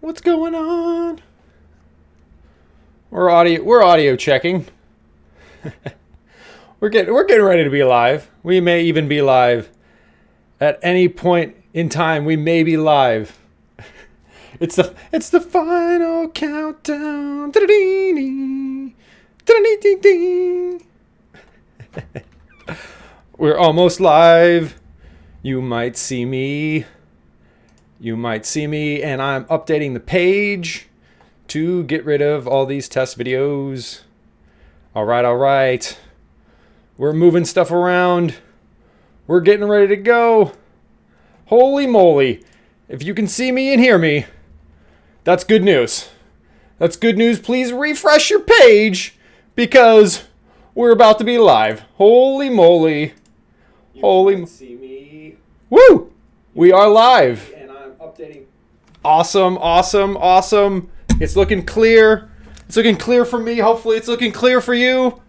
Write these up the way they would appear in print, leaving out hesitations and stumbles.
What's going on? We're audio checking. We're getting ready to be live. We may even be live at any point in time. We may be live. It's the final countdown. We're almost live. You might see me. And I'm updating the page to get rid of all these test videos. All right. We're moving stuff around. We're getting ready to go. Holy moly. If you can see me and hear me, that's good news. That's good news. Please refresh your page because we're about to be live. Holy moly. Holy. See me. Woo! We are live. Updating. Awesome. It's looking clear. It's looking clear for me. Hopefully it's looking clear for you.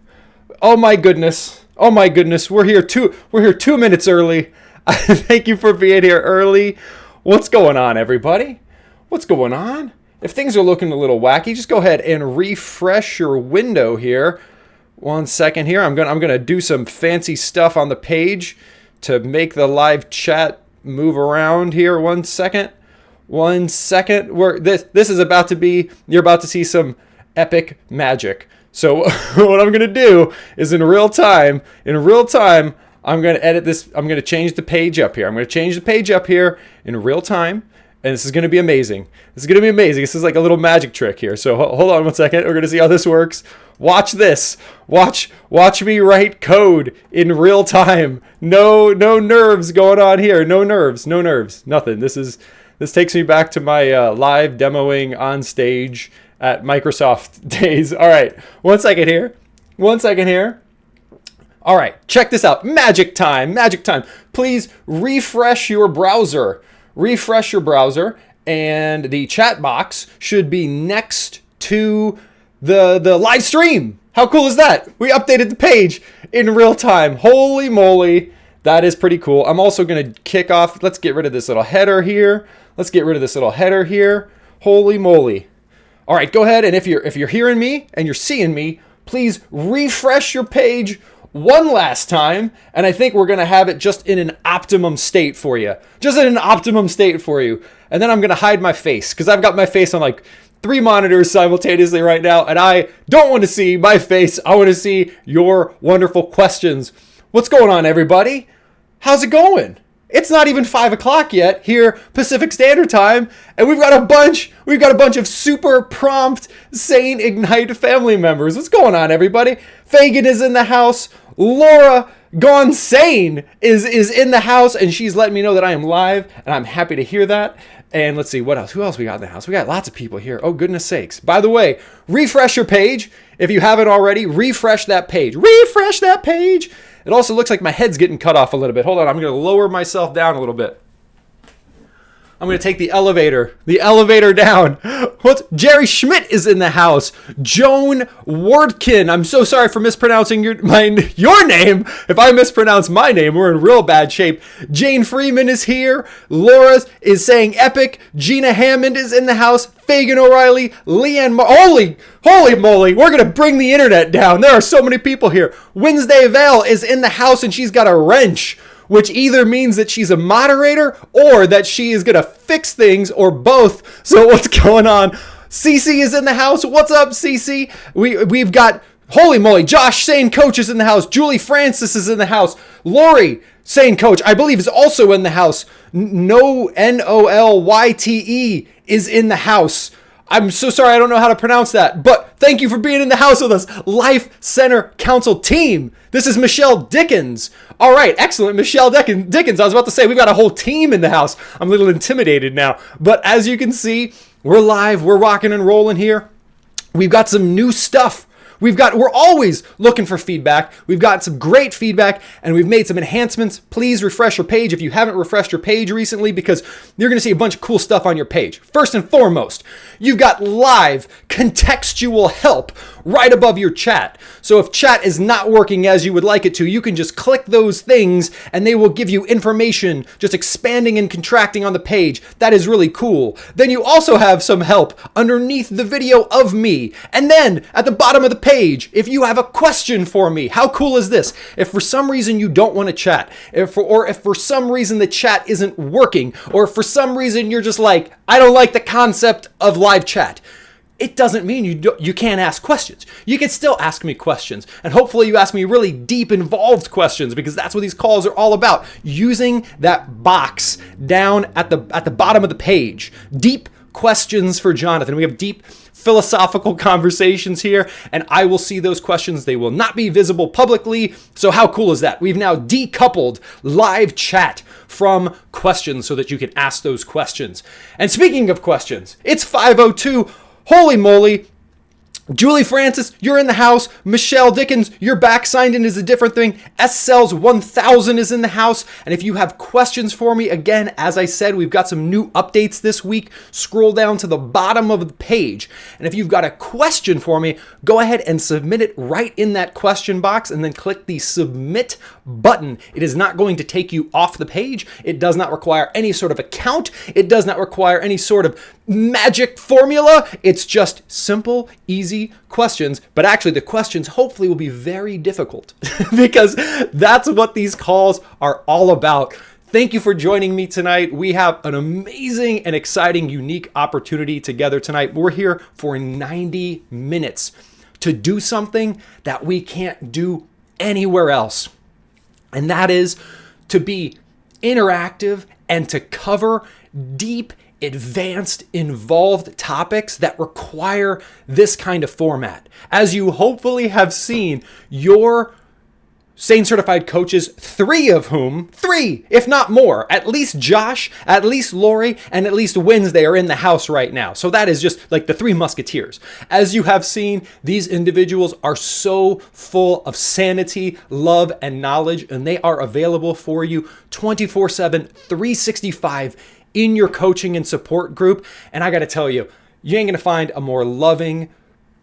Oh my goodness. We're here 2 minutes early. Thank you for being here early. What's going on, everybody? What's going on? If things are looking a little wacky, just go ahead and refresh your window here. 1 second here. I'm gonna do some fancy stuff on the page to make the live chat move around here. 1 second. This is about to be, you're about to see some epic magic. So what I'm going to do is in real time, I'm going to edit this. I'm going to change the page up here. In real time. And this is going to be amazing. This is like a little magic trick here. So hold on 1 second. We're going to see how this works. Watch this. Watch me write code in real time. No nerves going on here. No nerves. Nothing. This takes me back to my live demoing on stage at Microsoft days. All right. 1 second here. All right. Check this out. Magic time. Please refresh your browser. And the chat box should be next to the live stream. How cool is that? We updated the page in real time. Holy moly. That is pretty cool. I'm also going to kick off. Let's get rid of this little header here. Holy moly. All right, go ahead. And if you're hearing me and you're seeing me, please refresh your page one last time. And I think we're going to have it just in an optimum state for you. And then I'm going to hide my face because I've got my face on like 3 monitors simultaneously right now. And I don't want to see my face. I want to see your wonderful questions. What's going on, everybody? How's it going? It's not even 5 o'clock yet here, Pacific Standard Time, and we've got a bunch of super prompt, sane Ignite family members. What's going on, everybody? Fagan is in the house. Laura Gone Sane is in the house, and she's letting me know that I am live, and I'm happy to hear that. And let's see, what else? Who else we got in the house? We got lots of people here. Oh, goodness sakes. By the way, refresh your page. If you haven't already, refresh that page. It also looks like my head's getting cut off a little bit. Hold on, I'm going to lower myself down a little bit. I'm going to take the elevator down. Jerry Schmidt is in the house. Joan Wardkin. I'm so sorry for mispronouncing your name. If I mispronounce my name, we're in real bad shape. Jane Freeman is here. Laura is saying epic. Gina Hammond is in the house. Fagan O'Reilly, Leanne, holy moly, we're going to bring the internet down. There are so many people here. Wednesday Vale is in the house and she's got a wrench, which either means that she's a moderator or that she is going to fix things or both. So what's going on? Cece is in the house. What's up, Cece? We've got, holy moly, Josh Sane Coach is in the house. Julie Francis is in the house. Lori Sane Coach, I believe, is also in the house. Nolyte is in the house. I'm so sorry, I don't know how to pronounce that, but thank you for being in the house with us. Life Center Council team. This is Michelle Dickens. All right, excellent. Michelle Dickens. I was about to say, we've got a whole team in the house. I'm a little intimidated now, but as you can see, we're live. We're rocking and rolling here. We've got some new stuff. We're always looking for feedback. We've got some great feedback and we've made some enhancements. Please refresh your page if you haven't refreshed your page recently because you're going to see a bunch of cool stuff on your page. First and foremost, you've got live contextual help right above your chat. So if chat is not working as you would like it to, you can just click those things and they will give you information just expanding and contracting on the page. That is really cool. Then you also have some help underneath the video of me. And then at the bottom of the page, if you have a question for me, how cool is this? If for some reason you don't want to chat, if for some reason the chat isn't working, or if for some reason you're just like, I don't like the concept of live chat, it doesn't mean you can't ask questions. You can still ask me questions. And hopefully you ask me really deep, involved questions, because that's what these calls are all about. Using that box down at the bottom of the page. Deep questions for Jonathan. We have deep philosophical conversations here, and I will see those questions. They will not be visible publicly. So how cool is that? We've now decoupled live chat from questions so that you can ask those questions. And speaking of questions, it's 5:02. Holy moly. Julie Francis, you're in the house. Michelle Dickens, you're back. Signed in is a different thing. S Cells 1000 is in the house. And if you have questions for me, again, as I said, we've got some new updates this week. Scroll down to the bottom of the page. And if you've got a question for me, go ahead and submit it right in that question box and then click the submit button. It is not going to take you off the page. It does not require any sort of account. It does not require any sort of magic formula. It's just simple, easy questions, but actually the questions hopefully will be very difficult because that's what these calls are all about. Thank you for joining me tonight. We have an amazing and exciting, unique opportunity together tonight. We're here for 90 minutes to do something that we can't do anywhere else. And that is to be interactive and to cover deep, advanced, involved topics that require this kind of format. As you hopefully have seen, your SANE certified coaches, three, if not more, at least Josh, at least Lori, and at least Wednesday are in the house right now. So that is just like the three musketeers. As you have seen, these individuals are so full of sanity, love, and knowledge, and they are available for you 24/7, 365 in your coaching and support group. And I got to tell you, you ain't going to find a more loving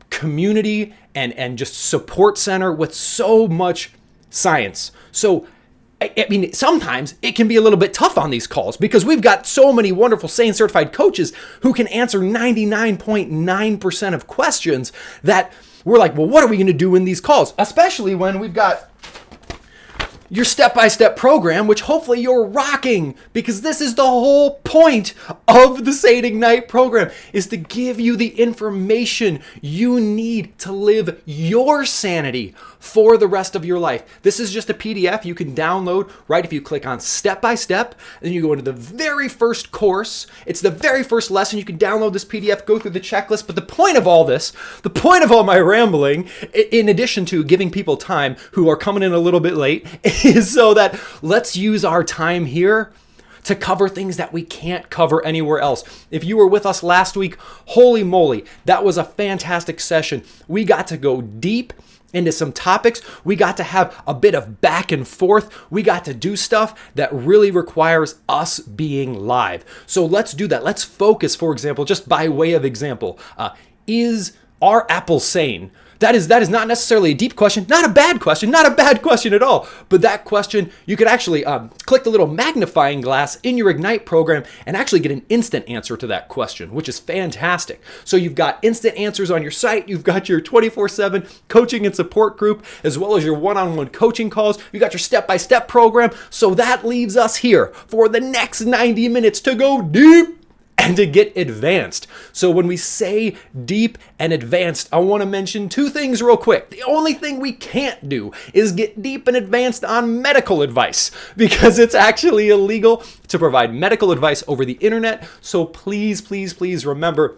community and just support center with so much science. So, I mean, sometimes it can be a little bit tough on these calls because we've got so many wonderful SANE certified coaches who can answer 99.9% of questions that we're like, well, what are we going to do in these calls? Especially when we've got your step-by-step program, which hopefully you're rocking, because this is the whole point of the SANE Ignite program, is to give you the information you need to live your sanity for the rest of your life. This is just a PDF you can download, right? If you click on step-by-step, then you go into the very first course. It's the very first lesson. You can download this PDF, go through the checklist. But the point of all this, the point of all my rambling, in addition to giving people time who are coming in a little bit late, is so that let's use our time here to cover things that we can't cover anywhere else. If you were with us last week, holy moly, that was a fantastic session. We got to go deep into some topics. We got to have a bit of back and forth. We got to do stuff that really requires us being live. So let's do that. Let's focus, for example, just by way of example, are apples sane? That is not necessarily a deep question, not a bad question at all. But that question, you could actually click the little magnifying glass in your Ignite program and actually get an instant answer to that question, which is fantastic. So you've got instant answers on your site. You've got your 24/7 coaching and support group, as well as your one-on-one coaching calls. You got your step-by-step program. So that leaves us here for the next 90 minutes to go deep and to get advanced. So when we say deep and advanced, I want to mention two things real quick. The only thing we can't do is get deep and advanced on medical advice, because it's actually illegal to provide medical advice over the internet. So please, please, please remember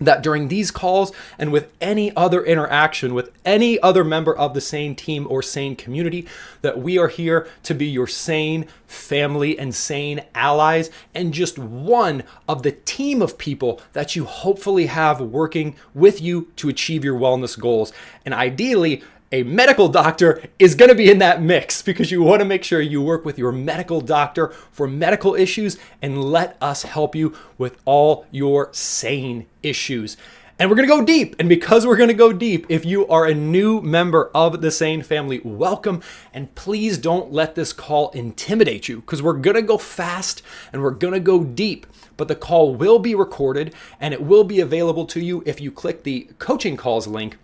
that during these calls and with any other interaction with any other member of the SANE team or SANE community, that we are here to be your SANE family and SANE allies, and just one of the team of people that you hopefully have working with you to achieve your wellness goals. And ideally, a medical doctor is going to be in that mix, because you want to make sure you work with your medical doctor for medical issues and let us help you with all your SANE issues. And we're going to go deep. And because we're going to go deep, if you are a new member of the Sane family, welcome. And please don't let this call intimidate you, because we're going to go fast and we're going to go deep. But the call will be recorded and it will be available to you if you click the coaching calls link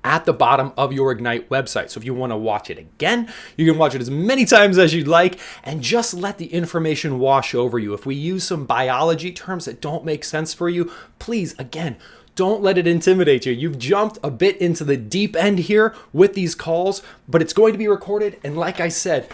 at the bottom of your Ignite website. So if you want to watch it again, you can watch it as many times as you'd like and just let the information wash over you. If we use some biology terms that don't make sense for you, please, again, don't let it intimidate you. You've jumped a bit into the deep end here with these calls, but it's going to be recorded. And like I said,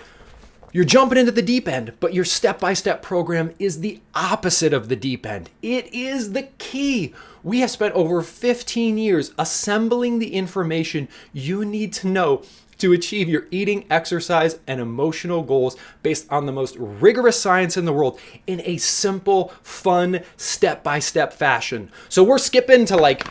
you're jumping into the deep end, but your step-by-step program is the opposite of the deep end. It is the key. We have spent over 15 years assembling the information you need to know to achieve your eating, exercise, and emotional goals based on the most rigorous science in the world in a simple, fun, step-by-step fashion. So we're skipping to like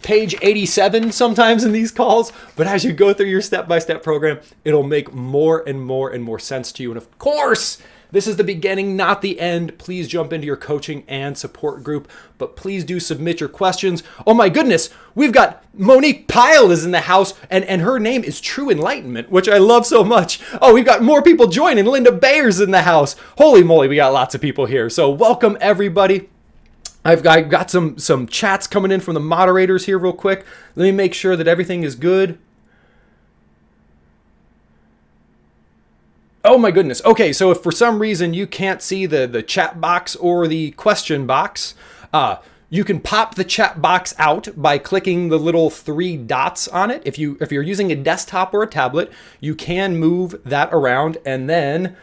page 87 sometimes in these calls, but as you go through your step-by-step program, it'll make more and more and more sense to you. And of course, this is the beginning, not the end. Please jump into your coaching and support group, but please do submit your questions. Oh my goodness, we've got Monique Pyle is in the house, and her name is True Enlightenment, which I love so much. Oh, we've got more people joining. Linda Bayer's in the house. Holy moly, we got lots of people here. So welcome everybody. I've got some chats coming in from the moderators here real quick. Let me make sure that everything is good. Oh my goodness. Okay, so if for some reason you can't see the chat box or the question box, you can pop the chat box out by clicking the little 3 dots on it. If you're using a desktop or a tablet, you can move that around, and then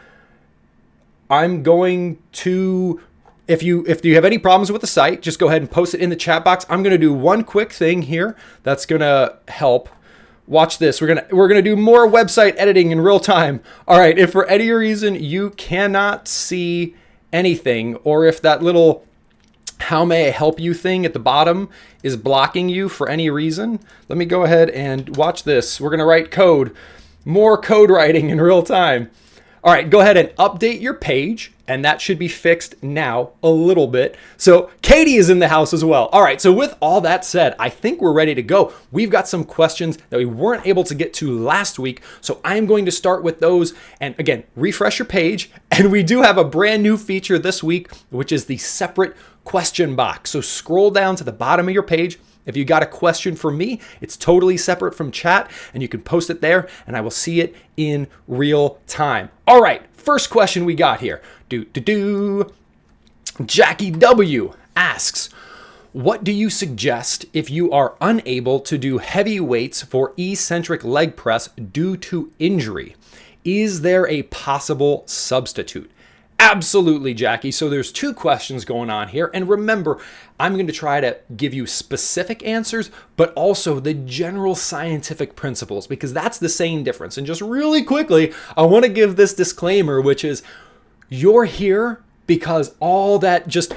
I'm going to... If you have any problems with the site, just go ahead and post it in the chat box. I'm going to do one quick thing here that's going to help. Watch this. We're going to do more website editing in real time. All right, if for any reason you cannot see anything, or if that little how may I help you thing at the bottom is blocking you for any reason, let me go ahead and watch this. We're going to write code. More code writing in real time. All right, go ahead and update your page, and that should be fixed now a little bit. So Katie is in the house as well. All right, so with all that said, I think we're ready to go. We've got some questions that we weren't able to get to last week, so I'm going to start with those. And again, refresh your page, and we do have a brand new feature this week, which is the separate question box. So scroll down to the bottom of your page. If you got a question for me, it's totally separate from chat, and you can post it there, and I will see it in real time. All right, first question we got here. Jackie W. asks, what do you suggest if you are unable to do heavy weights for eccentric leg press due to injury? Is there a possible substitute? Absolutely, Jackie. So there's 2 questions going on here. And remember, I'm going to try to give you specific answers, but also the general scientific principles, because that's the same difference. And just really quickly, I want to give this disclaimer, which is you're here because all that, just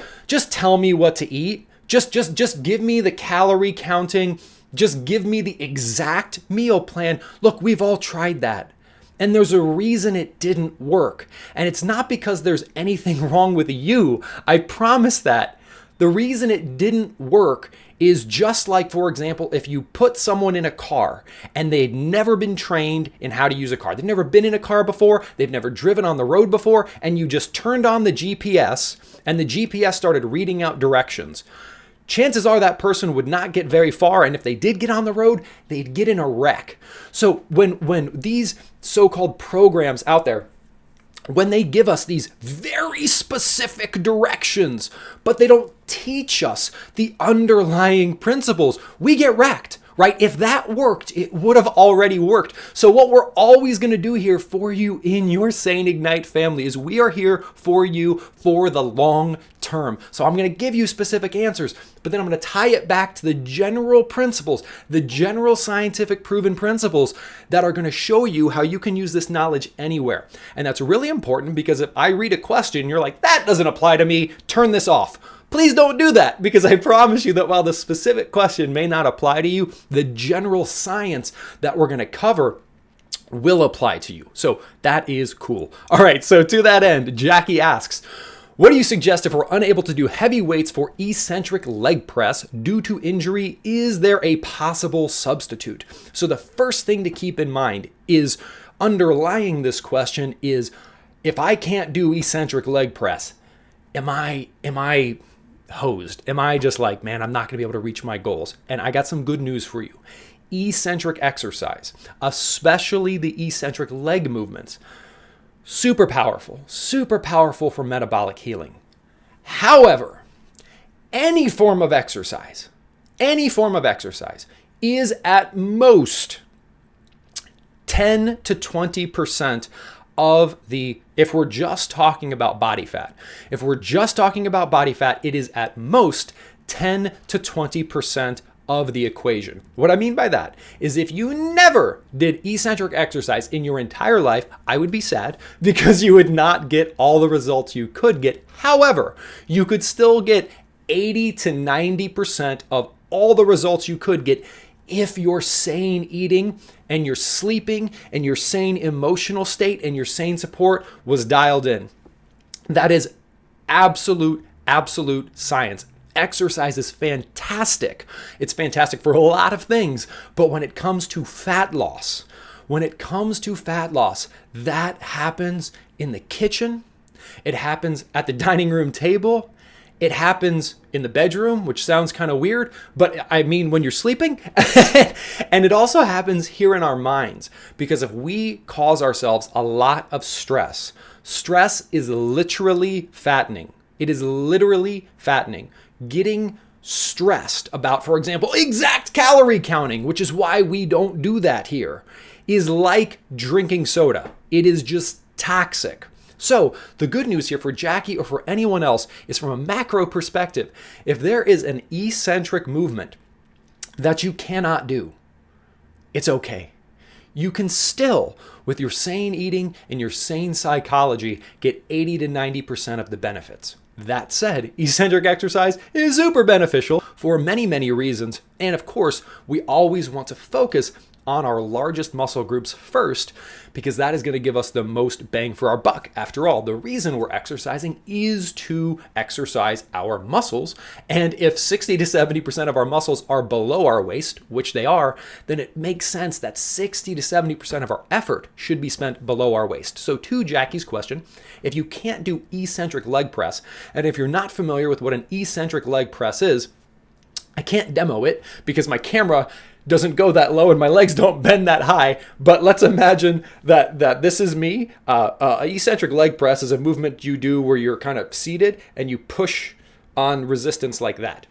tell me what to eat. Just give me the calorie counting. Just give me the exact meal plan. Look, we've all tried that. And there's a reason it didn't work. And it's not because there's anything wrong with you. I promise that. The reason it didn't work is just like, for example, if you put someone in a car and they'd never been trained in how to use a car. They've never been in a car before. They've never driven on the road before. And you just turned on the GPS and the GPS started reading out directions. Chances are that person would not get very far, and if they did get on the road, they'd get in a wreck. So when these so-called programs out there, when they give us these very specific directions, but they don't teach us the underlying principles, we get wrecked. Right? If that worked, it would have already worked. So what we're always going to do here for you in your Sane Ignite family is we are here for you for the long term. So I'm going to give you specific answers, but then I'm going to tie it back to the general principles, the general scientific proven principles that are going to show you how you can use this knowledge anywhere. And that's really important, because if I read a question, you're like, that doesn't apply to me, turn this off. Please don't do that, because I promise you that while the specific question may not apply to you, the general science that we're going to cover will apply to you. So that is cool. All right, so to that end, Jackie asks, What do you suggest if we're unable to do heavy weights for eccentric leg press due to injury? Is there a possible substitute? So the first thing to keep in mind is underlying this question is, if I can't do eccentric leg press, am I hosed? Am I just like, man, I'm not going to be able to reach my goals? And I got some good news for you. Eccentric exercise, especially the eccentric leg movements, super powerful for metabolic healing. However, any form of exercise is at most 10 to 20% of the, if we're just talking about body fat. If we're just talking about body fat, it is at most 10 to 20% of the equation. What I mean by that is, if you never did eccentric exercise in your entire life, I would be sad, because you would not get all the results you could get. However, you could still get 80 to 90% of all the results you could get if your sane eating and your sleeping and your sane emotional state and your sane support was dialed in. That is absolute science. Exercise is fantastic. It's fantastic for a lot of things, but when it comes to fat loss, that happens in the kitchen. It happens at the dining room table. It happens in the bedroom, which sounds kind of weird, but I mean when you're sleeping. And it also happens here in our minds, because if we cause ourselves a lot of stress is literally fattening. It is literally fattening. Getting stressed about, for example, exact calorie counting, which is why we don't do that here, is like drinking soda. It is just toxic. So the good news here for Jackie or for anyone else is, from a macro perspective, if there is an eccentric movement that you cannot do, it's okay. You can still, with your sane eating and your sane psychology, get 80 to 90% of the benefits. That said, eccentric exercise is super beneficial for many, many reasons. And of course, we always want to focus on our largest muscle groups first, because that is going to give us the most bang for our buck. After all, the reason we're exercising is to exercise our muscles. And if 60 to 70% of our muscles are below our waist, which they are, then it makes sense that 60 to 70% of our effort should be spent below our waist. So to Jackie's question, if you can't do eccentric leg press, and if you're not familiar with what an eccentric leg press is, I can't demo it because my camera doesn't go that low and my legs don't bend that high. But let's imagine that this is me. An eccentric leg press is a movement you do where you're kind of seated and you push on resistance like that.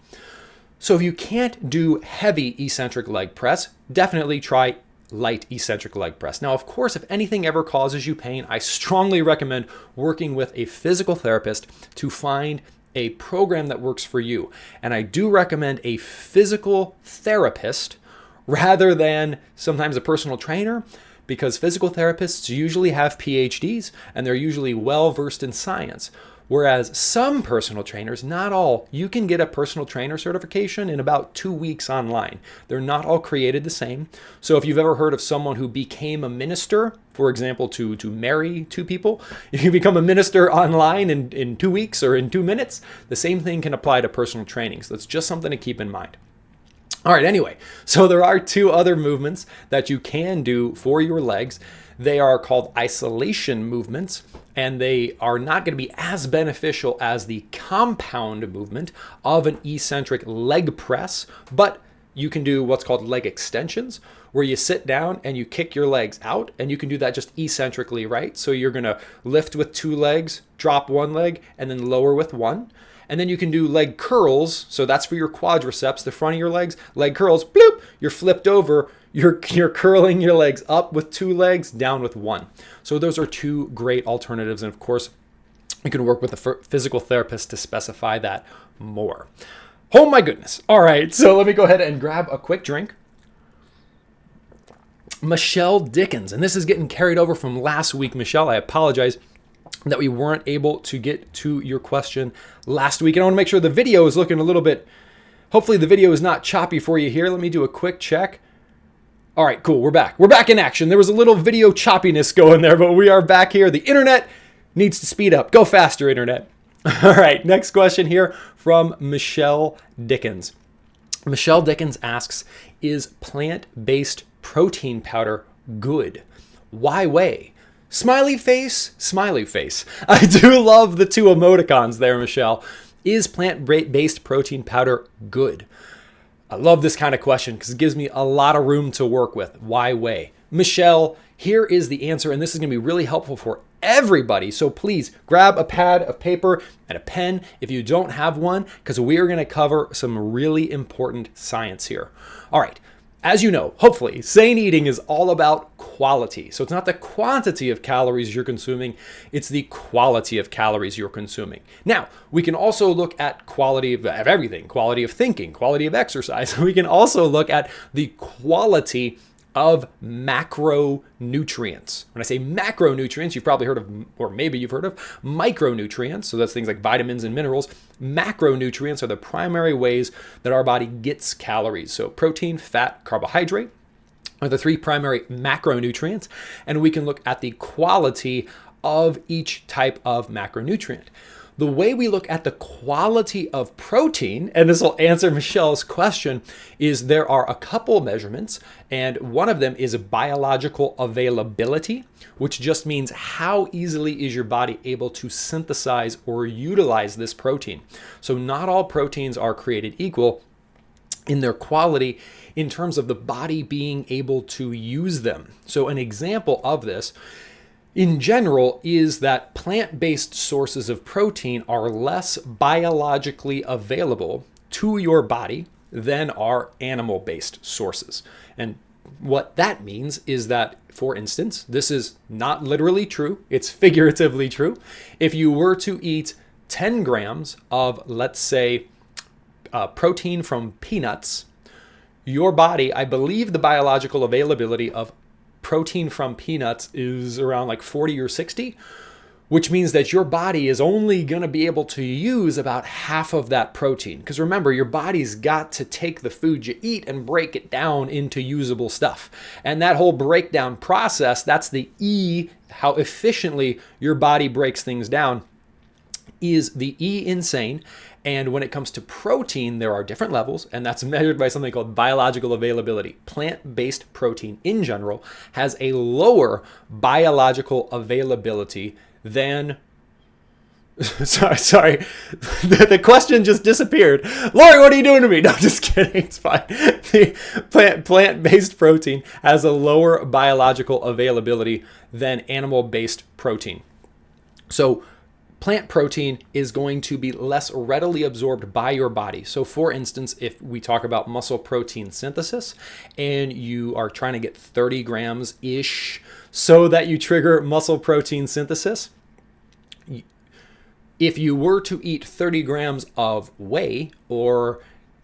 So if you can't do heavy eccentric leg press, definitely try light eccentric leg press. Now, of course, if anything ever causes you pain, I strongly recommend working with a physical therapist to find a program that works for you. And I do recommend a physical therapist rather than sometimes a personal trainer, because physical therapists usually have PhDs and they're usually well-versed in science. Whereas some personal trainers, not all, you can get a personal trainer certification in about 2 weeks online. They're not all created the same. So if you've ever heard of someone who became a minister, for example, to marry two people, if you become a minister online in 2 weeks or in 2 minutes, the same thing can apply to personal training. So that's just something to keep in mind. All right, anyway, so there are 2 other movements that you can do for your legs. They are called isolation movements, and they are not going to be as beneficial as the compound movement of an eccentric leg press, but you can do what's called leg extensions, where you sit down and you kick your legs out, and you can do that just eccentrically, right? So you're going to lift with 2 legs, drop 1 leg, and then lower with 1. And then you can do leg curls. So that's for your quadriceps, the front of your legs. Leg curls, bloop, you're flipped over. You're curling your legs up with 2 legs, down with 1. So those are 2 great alternatives. And of course, you can work with a physical therapist to specify that more. Oh my goodness. All right, so let me go ahead and grab a quick drink. Michelle Dickens, and this is getting carried over from last week. Michelle, I apologize that we weren't able to get to your question last week. And I want to make sure the video is looking a little bit, hopefully the video is not choppy for you here. Let me do a quick check. All right, cool, we're back. We're back in action. There was a little video choppiness going there, but we are back here. The internet needs to speed up. Go faster, internet. All right, next question here from Michelle Dickens. Michelle Dickens asks, is plant-based protein powder good? Why whey? Smiley face, smiley face. I do love the two emoticons there, Michelle. Is plant-based protein powder good? I love this kind of question because it gives me a lot of room to work with. Why whey? Michelle, here is the answer, and this is going to be really helpful for everybody. So please grab a pad of paper and a pen if you don't have one, because we are going to cover some really important science here. All right. As you know, hopefully, sane eating is all about quality. So it's not the quantity of calories you're consuming, it's the quality of calories you're consuming. Now, we can also look at quality of everything, quality of thinking, quality of exercise. We can also look at the quality of macronutrients. When I say macronutrients, you've probably heard of, or maybe you've heard of, micronutrients. So that's things like vitamins and minerals. Macronutrients are the primary ways that our body gets calories. So protein, fat, carbohydrate are the three primary macronutrients. And we can look at the quality of each type of macronutrient. The way we look at the quality of protein, and this will answer Michelle's question, is there are a couple measurements, and one of them is biological availability, which just means how easily is your body able to synthesize or utilize this protein. So not all proteins are created equal in their quality in terms of the body being able to use them. So an example of this in general is that plant-based sources of protein are less biologically available to your body than are animal-based sources. And what that means is that, for instance, this is not literally true, it's figuratively true. If you were to eat 10 grams of, let's say, protein from peanuts, your body, I believe the biological availability of protein from peanuts is around like 40 or 60, which means that your body is only going to be able to use about half of that protein. Because remember, your body's got to take the food you eat and break it down into usable stuff. And that whole breakdown process, that's the E, how efficiently your body breaks things down, is the E in sane. And when it comes to protein, there are different levels, and that's measured by something called biological availability. Plant-based protein in general has a lower biological availability than... Sorry. The question just disappeared. Lori, what are you doing to me? No, just kidding. It's fine. The plant-based protein has a lower biological availability than animal-based protein. So plant protein is going to be less readily absorbed by your body. So for instance, if we talk about muscle protein synthesis and you are trying to get 30 grams-ish so that you trigger muscle protein synthesis, if you were to eat 30 grams of whey or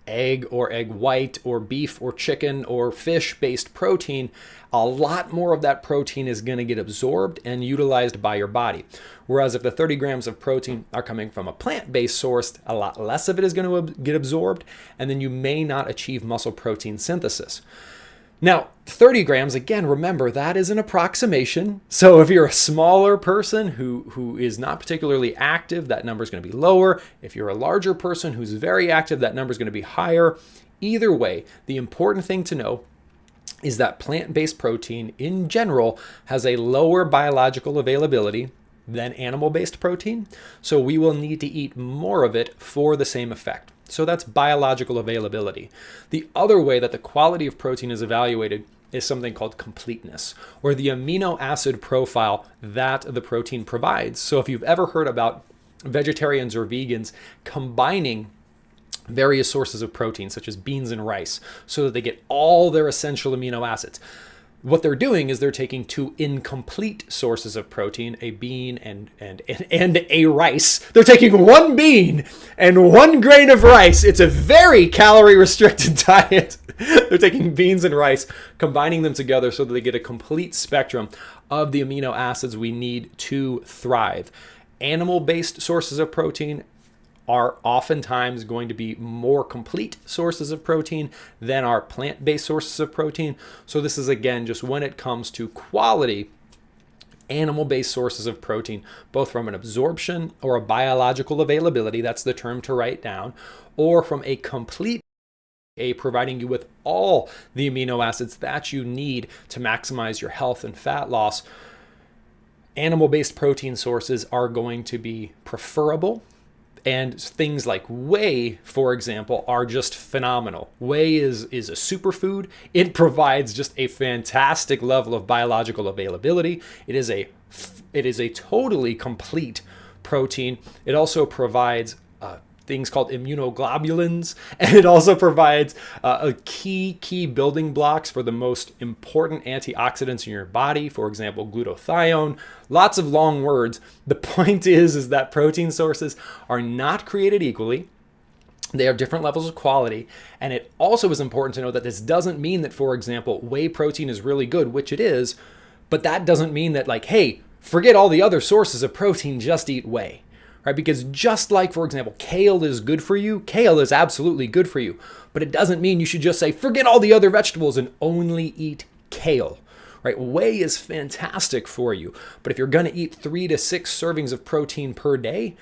egg white or beef or chicken or fish-based protein, a lot more of that protein is going to get absorbed and utilized by your body. Whereas if the 30 grams of protein are coming from a plant-based source, a lot less of it is going to get absorbed, and then you may not achieve muscle protein synthesis. Now, 30 grams, again, remember, that is an approximation. So if you're a smaller person who is not particularly active, that number is going to be lower. If you're a larger person who's very active, that number is going to be higher. Either way, the important thing to know is that plant-based protein in general has a lower biological availability than animal-based protein. So we will need to eat more of it for the same effect. So that's biological availability. The other way that the quality of protein is evaluated is something called completeness, or the amino acid profile that the protein provides. So if you've ever heard about vegetarians or vegans combining various sources of protein, such as beans and rice, so that they get all their essential amino acids, what they're doing is they're taking two incomplete sources of protein, a bean and a rice. They're taking one bean and one grain of rice. It's a very calorie restricted diet. They're taking beans and rice, combining them together so that they get a complete spectrum of the amino acids we need to thrive. Animal-based sources of protein are oftentimes going to be more complete sources of protein than our plant-based sources of protein. So this is, again, just when it comes to quality animal-based sources of protein, both from an absorption or a biological availability, that's the term to write down, or from a complete providing you with all the amino acids that you need to maximize your health and fat loss. Animal-based protein sources are going to be preferable. And things like whey, for example, are just phenomenal. Whey is a superfood. It provides just a fantastic level of biological availability. It is a totally complete protein. It also provides things called immunoglobulins, and it also provides a key building blocks for the most important antioxidants in your body, for example, glutathione. Lots of long words. The point is that protein sources are not created equally. They have different levels of quality, and it also is important to know that this doesn't mean that, for example, whey protein is really good, which it is, but that doesn't mean that, like, hey, forget all the other sources of protein, just eat whey. Right? Because just like, for example, kale is good for you, kale is absolutely good for you, but it doesn't mean you should just say, forget all the other vegetables and only eat kale. Right? Whey is fantastic for you, but if you're going to eat 3 to 6 servings of protein per day,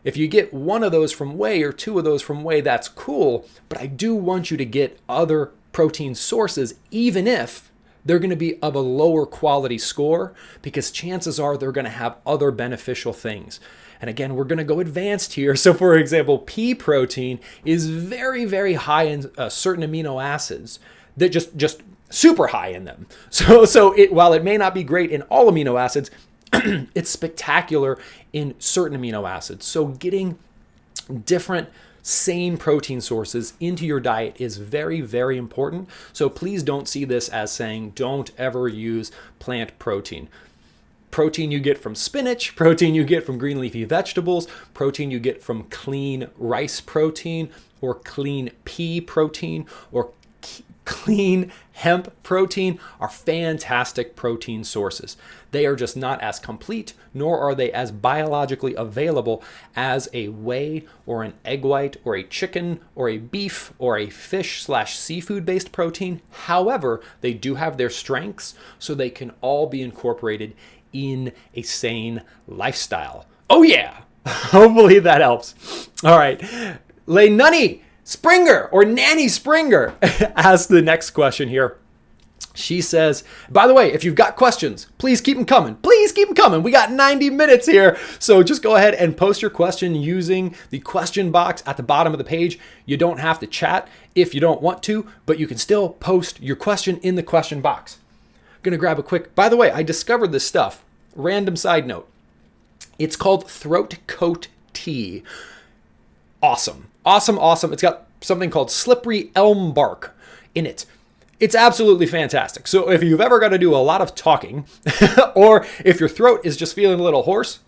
if you get one of those from whey or 2 of those from whey, that's cool, but I do want you to get other protein sources, even if they're going to be of a lower quality score, because chances are they're going to have other beneficial things. And again, we're going to go advanced here. So for example, pea protein is very, very high in certain amino acids that just super high in them. So while it may not be great in all amino acids, it's spectacular in certain amino acids. So getting different sane protein sources into your diet is very, very important. So please don't see this as saying don't ever use plant protein. Protein you get from spinach, protein you get from green leafy vegetables, protein you get from clean rice protein or clean pea protein or clean hemp protein are fantastic protein sources. They are just not as complete, nor are they as biologically available as a whey or an egg white or a chicken or a beef or a fish/seafood based protein. However, they do have their strengths, so they can all be incorporated in a sane lifestyle. Oh yeah, hopefully that helps. All right, Lenunny Springer or Nanny Springer asks the next question here. She says, by the way, if you've got questions, please keep them coming. Please keep them coming. We got 90 minutes here. So just go ahead and post your question using the question box at the bottom of the page. You don't have to chat if you don't want to, but you can still post your question in the question box. I'm going to grab a quick, by the way, I discovered this stuff. Random side note. It's called throat coat tea. Awesome. It's got something called slippery elm bark in it. It's absolutely fantastic. So if you've ever got to do a lot of talking or if your throat is just feeling a little hoarse,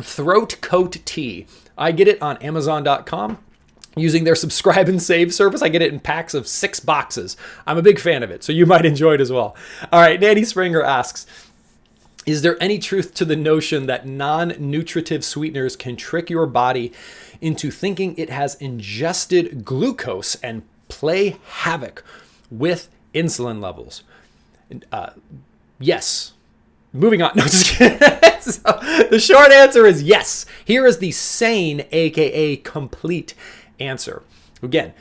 throat coat tea. I get it on Amazon.com. Using their subscribe and save service, I get it in packs of 6 boxes. I'm a big fan of it, so you might enjoy it as well. All right, Nanny Springer asks, is there any truth to the notion that non-nutritive sweeteners can trick your body into thinking it has ingested glucose and play havoc with insulin levels? Yes. Moving on. No, just kidding. So, the short answer is yes. Here is the sane, aka complete answer. Again,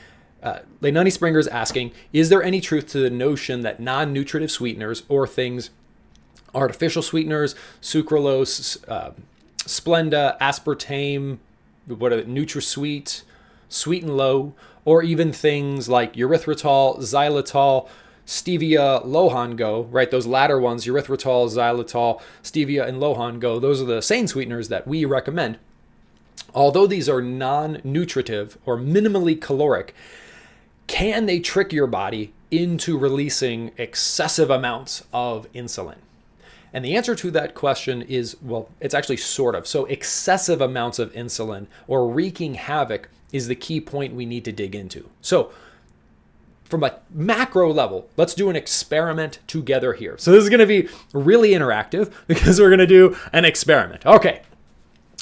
Lenunny Springer is asking, is there any truth to the notion that non-nutritive sweeteners or things, artificial sweeteners, sucralose, Splenda, aspartame, NutraSweet, Sweet and Low, or even things like erythritol, xylitol, stevia, Lohango, right? Those latter ones, erythritol, xylitol, stevia, and Lohango, those are the sane sweeteners that we recommend. Although these are non-nutritive or minimally caloric, can they trick your body into releasing excessive amounts of insulin? And the answer to that question is, well, it's actually sort of. So excessive amounts of insulin or wreaking havoc is the key point we need to dig into. So from a macro level, let's do an experiment together here. So this is going to be really interactive because we're going to do an experiment. Okay.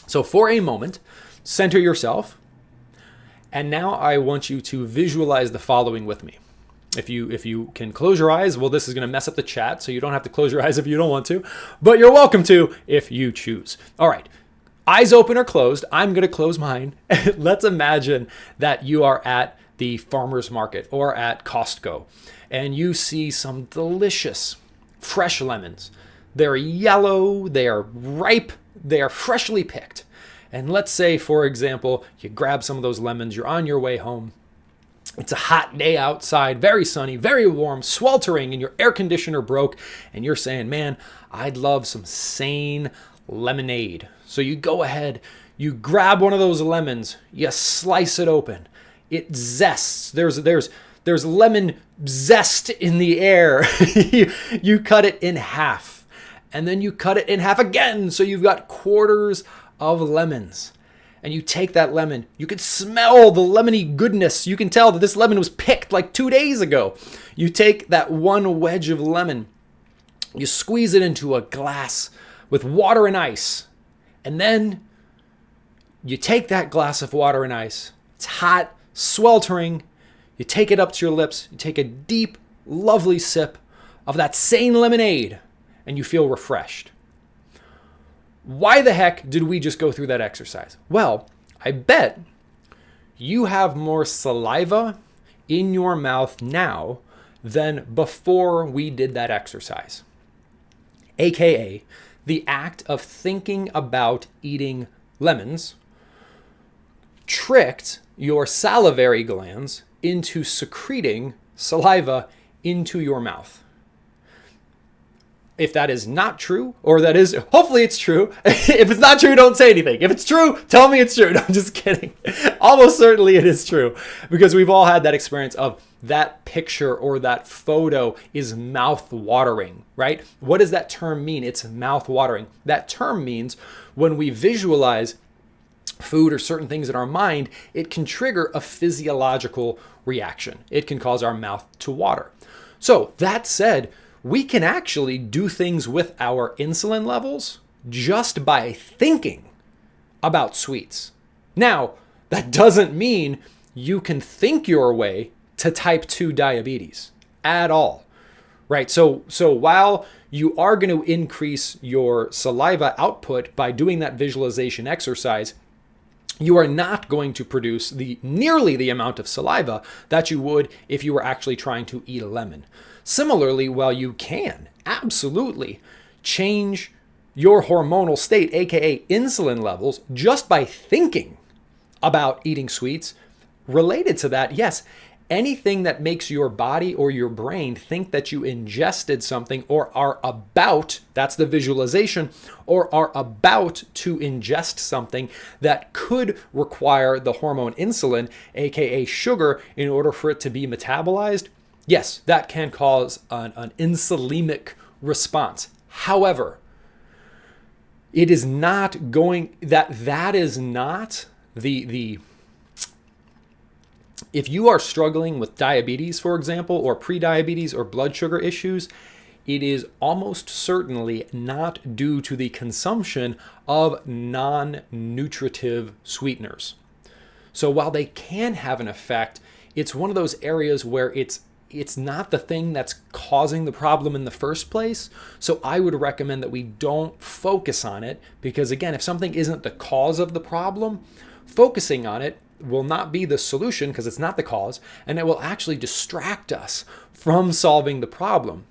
So for a moment, center yourself. And now I want you to visualize the following with me. If you can close your eyes, well, this is going to mess up the chat, so you don't have to close your eyes if you don't want to, but you're welcome to if you choose. All right, eyes open or closed. I'm going to close mine. Let's imagine that you are at the farmer's market or at Costco, and you see some delicious fresh lemons. They're yellow, they are ripe, they are freshly picked. And let's say, for example, you grab some of those lemons, you're on your way home. It's a hot day outside, very sunny, very warm, sweltering, and your air conditioner broke, and you're saying, man, I'd love some sane lemonade. So you go ahead, you grab one of those lemons, you slice it open. It zests. There's lemon zest in the air. You cut it in half, and then you cut it in half again, so you've got quarters of lemons. And you take that lemon, you can smell the lemony goodness. You can tell that this lemon was picked like 2 days ago. You take that one wedge of lemon, you squeeze it into a glass with water and ice. And then you take that glass of water and ice. It's hot, sweltering. You take it up to your lips. You take a deep, lovely sip of that sane lemonade, and you feel refreshed. Why the heck did we just go through that exercise? Well, I bet you have more saliva in your mouth now than before we did that exercise. AKA, the act of thinking about eating lemons tricked your salivary glands into secreting saliva into your mouth. If that is not true, or that is, hopefully it's true. If it's not true, don't say anything. If it's true, tell me it's true. No, I'm just kidding. Almost certainly it is true, because we've all had that experience of that picture or that photo is mouth-watering, right? What does that term mean? It's mouth-watering. That term means when we visualize food or certain things in our mind, it can trigger a physiological reaction. It can cause our mouth to water. So that said, we can actually do things with our insulin levels just by thinking about sweets. Now, that doesn't mean you can think your way to type 2 diabetes at all, right? So while you are going to increase your saliva output by doing that visualization exercise, you are not going to produce nearly the amount of saliva that you would if you were actually trying to eat a lemon. Similarly, while you can absolutely change your hormonal state, aka insulin levels, just by thinking about eating sweets, related to that, yes, anything that makes your body or your brain think that you ingested something or are about, that's the visualization, or are about to ingest something that could require the hormone insulin, aka sugar, in order for it to be metabolized, yes, that can cause an insulinic response. However, it is not going, that is not the if you are struggling with diabetes, for example, or prediabetes or blood sugar issues, it is almost certainly not due to the consumption of non-nutritive sweeteners. So while they can have an effect, it's one of those areas where it's not the thing that's causing the problem in the first place. So I would recommend that we don't focus on it, because again, if something isn't the cause of the problem, focusing on it will not be the solution, because it's not the cause, and it will actually distract us from solving the problem.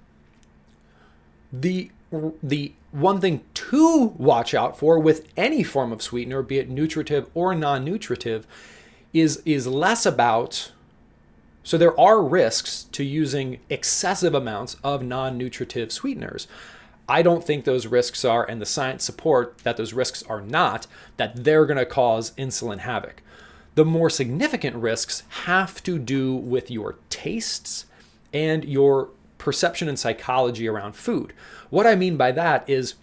The one thing to watch out for with any form of sweetener, be it nutritive or non-nutritive, is less about, so there are risks to using excessive amounts of non-nutritive sweeteners. I don't think those risks are, and the science support that those risks are not, that they're going to cause insulin havoc. The more significant risks have to do with your tastes and your perception and psychology around food. What I mean by that is,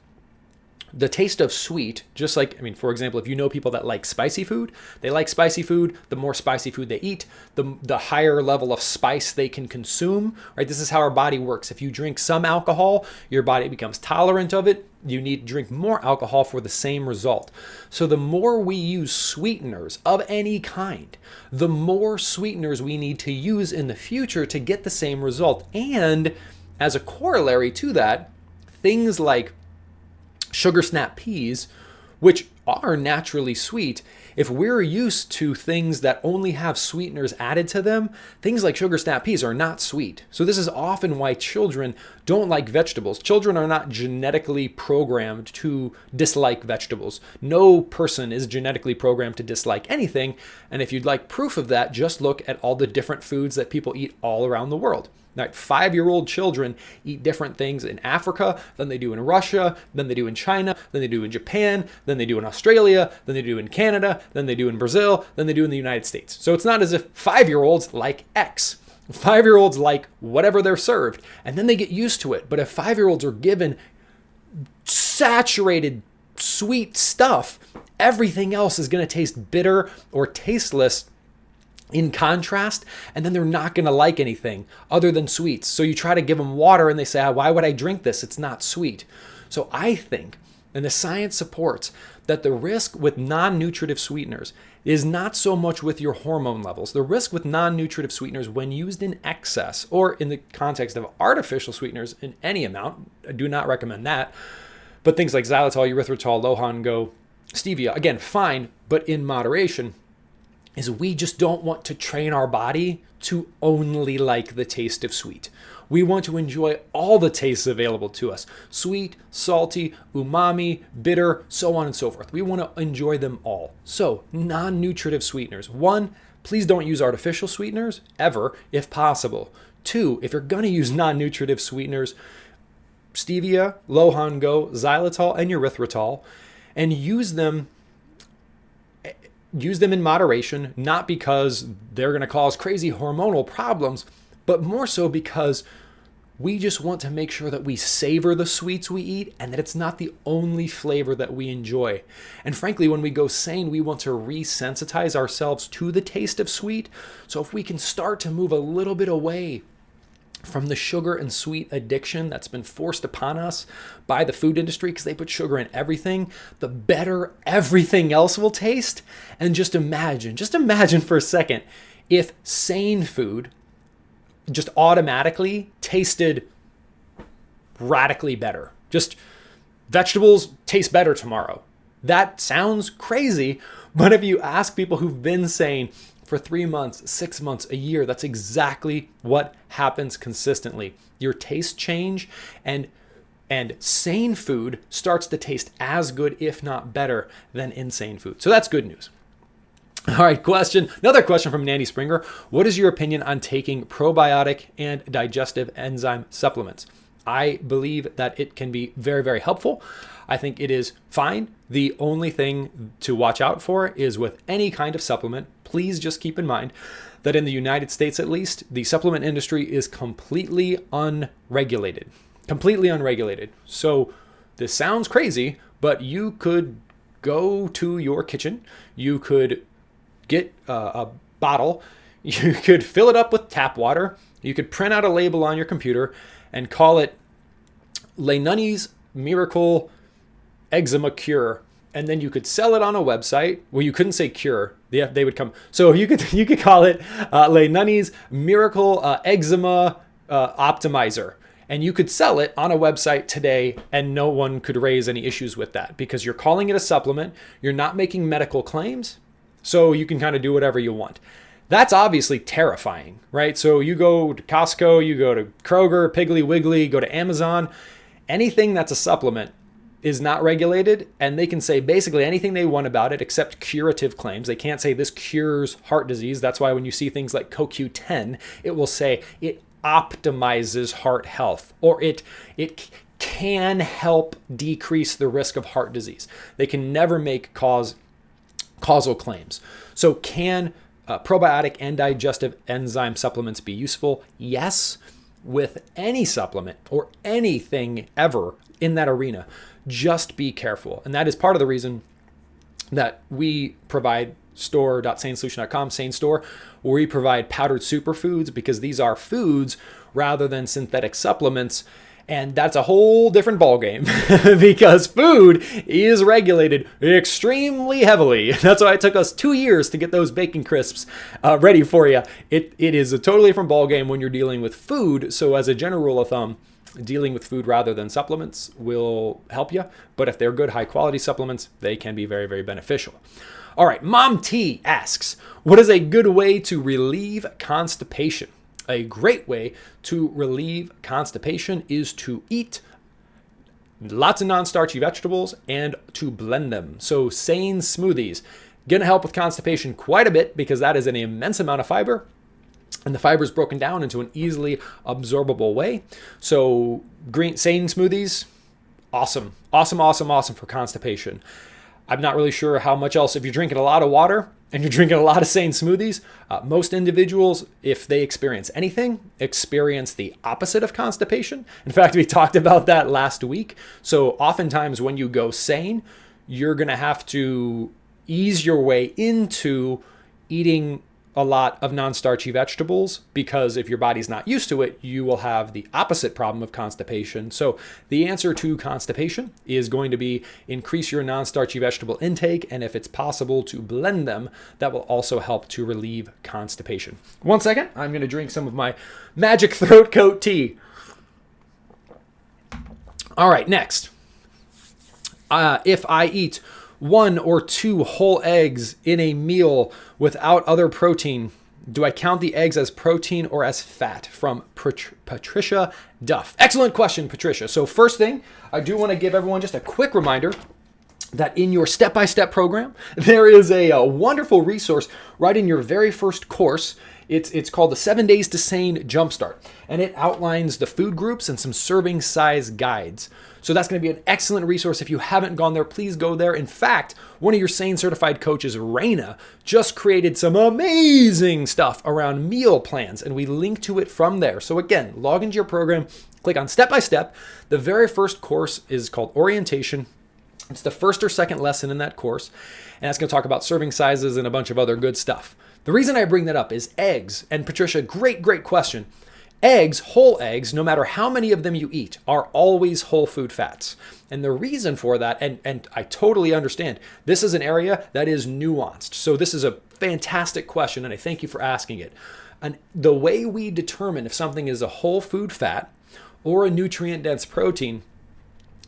the taste of sweet, just like, I mean, for example, if you know people that like spicy food, they like spicy food. The more spicy food they eat, the higher level of spice they can consume, right? This is how our body works. If you drink some alcohol, your body becomes tolerant of it. You need to drink more alcohol for the same result. So the more we use sweeteners of any kind, the more sweeteners we need to use in the future to get the same result. And as a corollary to that, things like sugar snap peas, which are naturally sweet, if we're used to things that only have sweeteners added to them, things like sugar snap peas are not sweet. So this is often why children don't like vegetables. Children are not genetically programmed to dislike vegetables. No person is genetically programmed to dislike anything. And if you'd like proof of that, just look at all the different foods that people eat all around the world. Now, 5-year-old children eat different things in Africa than they do in Russia, than they do in China, than they do in Japan, than they do in Australia, than they do in Canada, than they do in Brazil, than they do in the United States. So it's not as if 5-year-olds like X. 5-year-olds like whatever they're served, and then they get used to it. But if 5-year-olds are given saturated, sweet stuff, everything else is going to taste bitter or tasteless in contrast, and then they're not going to like anything other than sweets. So you try to give them water and they say, why would I drink this? It's not sweet. So I think, and the science supports, that the risk with non-nutritive sweeteners is not so much with your hormone levels. The risk with non-nutritive sweeteners when used in excess, or in the context of artificial sweeteners in any amount, I do not recommend that, but things like xylitol, erythritol, low-HON-GO, stevia, again, fine, but in moderation, is we just don't want to train our body to only like the taste of sweet. We want to enjoy all the tastes available to us. Sweet, salty, umami, bitter, so on and so forth. We want to enjoy them all. So, non-nutritive sweeteners. 1, please don't use artificial sweeteners ever, if possible. 2, if you're going to use non-nutritive sweeteners, stevia, low-HON-GO, xylitol, and erythritol, and use them in moderation, not because they're going to cause crazy hormonal problems, but more so because we just want to make sure that we savor the sweets we eat and that it's not the only flavor that we enjoy. And frankly, when we go sane, we want to resensitize ourselves to the taste of sweet. So if we can start to move a little bit away from the sugar and sweet addiction that's been forced upon us by the food industry because they put sugar in everything, the better everything else will taste. And just imagine for a second if sane food just automatically tasted radically better. Just vegetables taste better tomorrow. That sounds crazy, but if you ask people who've been sane for 3 months, 6 months, a year, that's exactly what happens consistently. Your tastes change, and sane food starts to taste as good, if not better, than insane food. So that's good news. All right, another question from Nanny Springer. What is your opinion on taking probiotic and digestive enzyme supplements? I believe that it can be very, very helpful. I think it is fine. The only thing to watch out for is with any kind of supplement, please just keep in mind that in the United States, at least, the supplement industry is completely unregulated. So this sounds crazy, but you could go to your kitchen, you could get a bottle, you could fill it up with tap water, you could print out a label on your computer and call it Leigh's Miracle Eczema Cure, and then you could sell it on a website. Well, you couldn't say cure; they would come. So you could call it Leigh's Miracle Eczema Optimizer, and you could sell it on a website today, and no one could raise any issues with that because you're calling it a supplement. You're not making medical claims, so you can kind of do whatever you want. That's obviously terrifying, right? So you go to Costco, you go to Kroger, Piggly Wiggly, go to Amazon. Anything that's a supplement is not regulated, and they can say basically anything they want about it except curative claims. They can't say this cures heart disease. That's why when you see things like CoQ10, it will say it optimizes heart health, or it can help decrease the risk of heart disease. They can never make causal claims. So can probiotic and digestive enzyme supplements be useful? Yes, with any supplement or anything ever in that arena. just be careful. And that is part of the reason that we provide store.sanesolution.com, Sane Store, where we provide powdered superfoods, because these are foods rather than synthetic supplements. And that's a whole different ballgame because food is regulated extremely heavily. That's why it took us 2 years to get those bacon crisps ready for you. It is a totally different ballgame when you're dealing with food. So as a general rule of thumb, dealing with food rather than supplements will help you. But if they're good, high quality supplements, they can be very, very beneficial. All right, Mom T asks, what is a good way to relieve constipation? A great way to relieve constipation is to eat lots of non-starchy vegetables and to blend them. So Sane smoothies going to help with constipation quite a bit because that is an immense amount of fiber. And the fiber is broken down into an easily absorbable way. So Sane smoothies, awesome for constipation. I'm not really sure how much else. If you're drinking a lot of water and you're drinking a lot of Sane smoothies, most individuals, if they experience anything, experience the opposite of constipation. In fact, we talked about that last week. So oftentimes when you go Sane, you're going to have to ease your way into eating a lot of non-starchy vegetables, because if your body's not used to it, you will have the opposite problem of constipation. So the answer to constipation is going to be increase your non-starchy vegetable intake, and if it's possible to blend them, that will also help to relieve constipation. 1 second, I'm going to drink some of my magic throat coat tea. All right, next. If I eat 1 or 2 whole eggs in a meal without other protein, do I count the eggs as protein or as fat? From Patricia Duff. Excellent question, Patricia. So first thing, I do want to give everyone just a quick reminder that in your step-by-step program, there is a wonderful resource right in your very first course. It's called the 7 Days to Sane Jumpstart, and it outlines the food groups and some serving size guides. So that's going to be an excellent resource. If you haven't gone there, please go there. In fact, one of your Sane certified coaches, Raina, just created some amazing stuff around meal plans, and we link to it from there. So again, log into your program, click on step by step. The very first course is called Orientation. It's the first or second lesson in that course, and it's going to talk about serving sizes and a bunch of other good stuff. The reason I bring that up is eggs, and Patricia, great question. Eggs, whole eggs, no matter how many of them you eat, are always whole food fats. And the reason for that, and I totally understand, this is an area that is nuanced. So this is a fantastic question, and I thank you for asking it. And the way we determine if something is a whole food fat or a nutrient-dense protein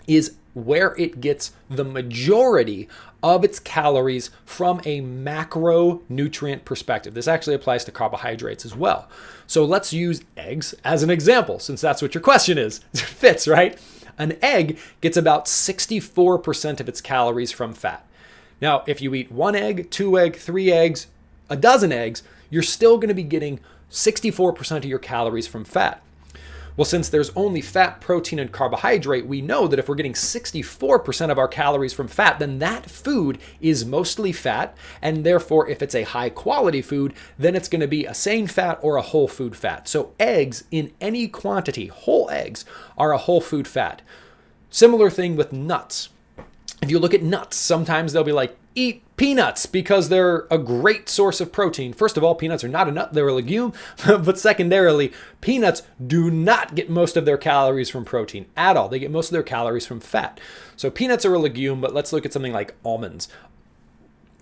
is where it gets the majority of its calories from a macronutrient perspective. This actually applies to carbohydrates as well. So let's use eggs as an example, since that's what your question is. It fits, right? An egg gets about 64% of its calories from fat. Now, if you eat 1 egg, 2 eggs, 3 eggs, a dozen eggs, you're still going to be getting 64% of your calories from fat. Well, since there's only fat, protein, and carbohydrate, we know that if we're getting 64% of our calories from fat, then that food is mostly fat. And therefore, if it's a high quality food, then it's going to be a sane fat or a whole food fat. So eggs in any quantity, whole eggs, are a whole food fat. Similar thing with nuts. If you look at nuts, sometimes they'll be like, eat peanuts because they're a great source of protein. First of all, peanuts are not a nut, they're a legume. But secondarily, peanuts do not get most of their calories from protein at all. They get most of their calories from fat. So peanuts are a legume, but let's look at something like almonds.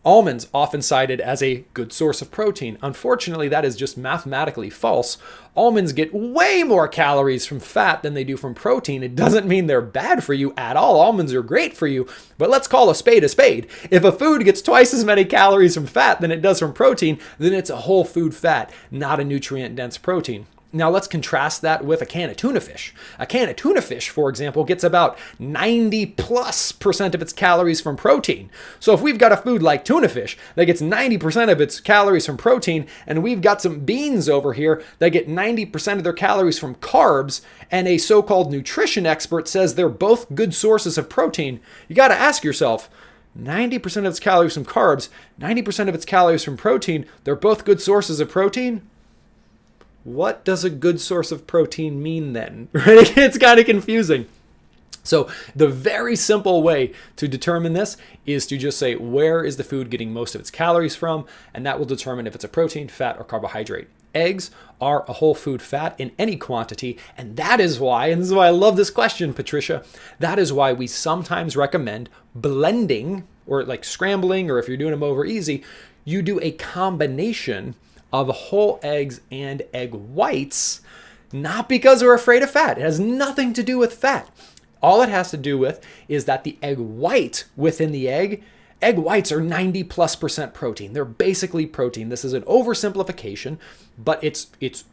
Almonds often cited as a good source of protein. Unfortunately, that is just mathematically false. Almonds get way more calories from fat than they do from protein. It doesn't mean they're bad for you at all. Almonds are great for you, but let's call a spade a spade. If a food gets twice as many calories from fat than it does from protein, then it's a whole food fat, not a nutrient-dense protein. Now let's contrast that with a can of tuna fish. A can of tuna fish, for example, gets about 90+% of its calories from protein. So if we've got a food like tuna fish that gets 90% of its calories from protein, and we've got some beans over here that get 90% of their calories from carbs, and a so-called nutrition expert says they're both good sources of protein, you got to ask yourself, 90% of its calories from carbs, 90% of its calories from protein, they're both good sources of protein? What does a good source of protein mean then? Right? It's kind of confusing. So the very simple way to determine this is to just say, where is the food getting most of its calories from? And that will determine if it's a protein, fat, or carbohydrate. Eggs are a whole food fat in any quantity. And that is why, and this is why I love this question, Patricia, that is why we sometimes recommend blending or like scrambling, or if you're doing them over easy, you do a combination of whole eggs and egg whites, not because we're afraid of fat. It has nothing to do with fat. All it has to do with is that the egg white within the egg whites are 90+% protein. They're basically protein. This is an oversimplification, but it's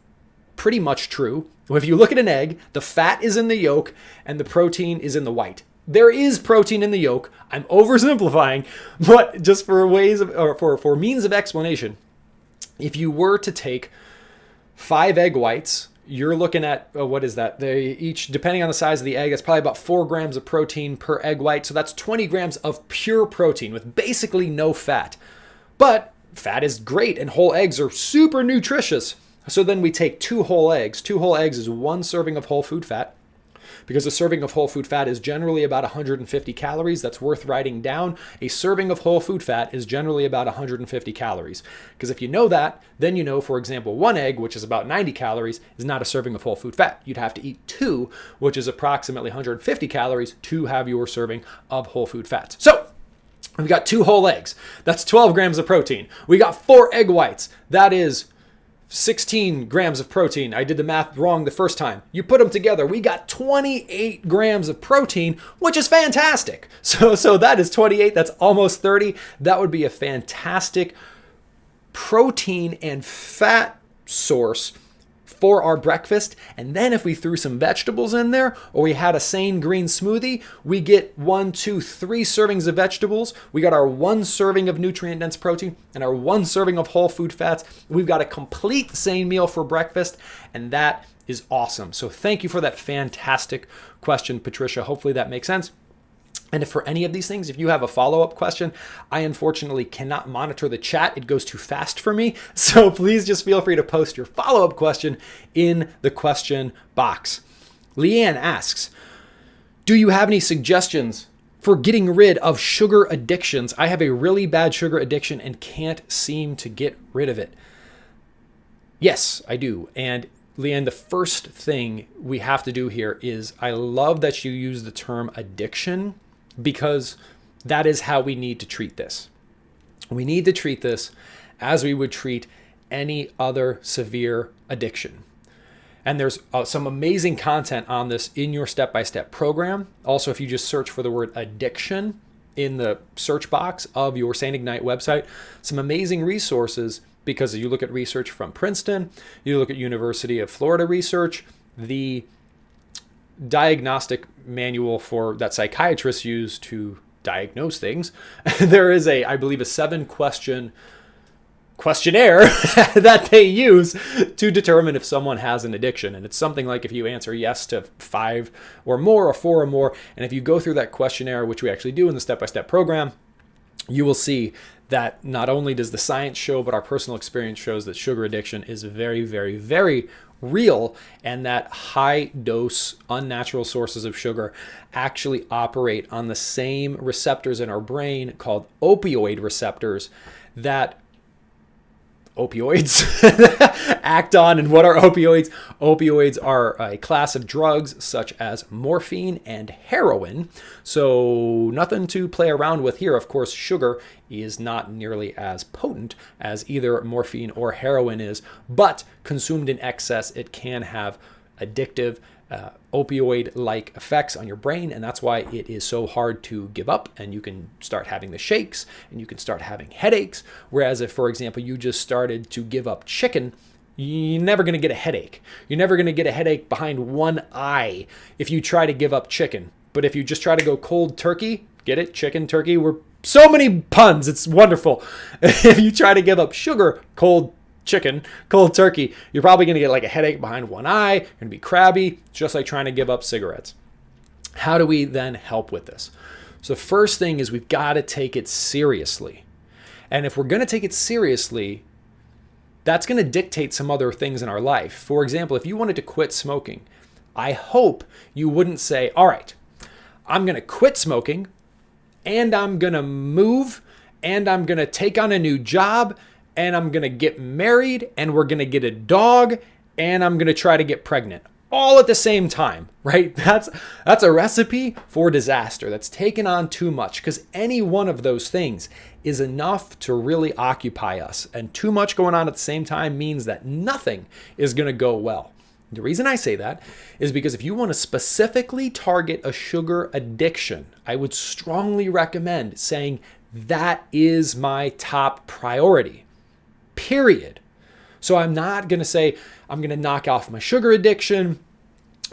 pretty much true. If you look at an egg, the fat is in the yolk and the protein is in the white. There is protein in the yolk. I'm oversimplifying, but just for ways of, or for means of explanation, if you were to take 5 egg whites, you're looking at, what is that? They each, depending on the size of the egg, it's probably about 4 grams of protein per egg white. So that's 20 grams of pure protein with basically no fat. But fat is great and whole eggs are super nutritious. So then we take 2 whole eggs. 2 whole eggs is 1 serving of whole food fat. Because a serving of whole food fat is generally about 150 calories. That's worth writing down. A serving of whole food fat is generally about 150 calories. Because if you know that, then you know, for example, 1 egg, which is about 90 calories, is not a serving of whole food fat. You'd have to eat 2, which is approximately 150 calories, to have your serving of whole food fats. So we've got 2 whole eggs. That's 12 grams of protein. We got 4 egg whites. That is 16 grams of protein. I did the math wrong the first time. You put them together, we got 28 grams of protein, which is fantastic. So that is 28. That's almost 30. That would be a fantastic protein and fat source for our breakfast. And then if we threw some vegetables in there, or we had a sane green smoothie, we get 1, 2, 3 servings of vegetables. We got our 1 serving of nutrient dense protein and our 1 serving of whole food fats. We've got a complete sane meal for breakfast, and that is awesome. So thank you for that fantastic question, Patricia. Hopefully that makes sense. And if for any of these things, if you have a follow-up question, I unfortunately cannot monitor the chat. It goes too fast for me. So please just feel free to post your follow-up question in the question box. Leanne asks, do you have any suggestions for getting rid of sugar addictions? I have a really bad sugar addiction and can't seem to get rid of it. Yes, I do. And Leanne, the first thing we have to do here is, I love that you use the term addiction, because that is how we need to treat this. We need to treat this as we would treat any other severe addiction. And there's some amazing content on this in your step-by-step program. Also, if you just search for the word addiction in the search box of your St. Ignite website, some amazing resources, because you look at research from Princeton, you look at University of Florida research, the diagnostic manual for that psychiatrists use to diagnose things. There is I believe a 7-question questionnaire that they use to determine if someone has an addiction. And it's something like, if you answer yes to 5 or more, or 4 or more, and if you go through that questionnaire, which we actually do in the step-by-step program, you will see that not only does the science show, but our personal experience shows that sugar addiction is very, very, very real, and that high dose unnatural sources of sugar actually operate on the same receptors in our brain called opioid receptors that opioids act on. And what are opioids? Opioids are a class of drugs such as morphine and heroin. So nothing to play around with here. Of course, sugar is not nearly as potent as either morphine or heroin is, but consumed in excess, it can have addictive opioid-like effects on your brain, and that's why it is so hard to give up, and you can start having the shakes, and you can start having headaches. Whereas if, for example, you just started to give up chicken, you're never going to get a headache. You're never going to get a headache behind one eye if you try to give up chicken. But if you just try to go cold turkey, get it? Chicken, turkey, we're so many puns. It's wonderful. If you try to give up sugar, cold chicken, cold turkey, you're probably going to get like a headache behind one eye. You're going to be crabby, just like trying to give up cigarettes. How do we then help with this? So the first thing is we've got to take it seriously. And if we're going to take it seriously, that's going to dictate some other things in our life. For example, if you wanted to quit smoking, I hope you wouldn't say, all right, I'm going to quit smoking, and I'm going to move, and I'm going to take on a new job, and I'm going to get married, and we're going to get a dog, and I'm going to try to get pregnant. All at the same time, right? That's a recipe for disaster. That's taken on too much, because any one of those things is enough to really occupy us. And too much going on at the same time means that nothing is going to go well. The reason I say that is because if you want to specifically target a sugar addiction, I would strongly recommend saying that is my top priority, period. So I'm not going to say I'm going to knock off my sugar addiction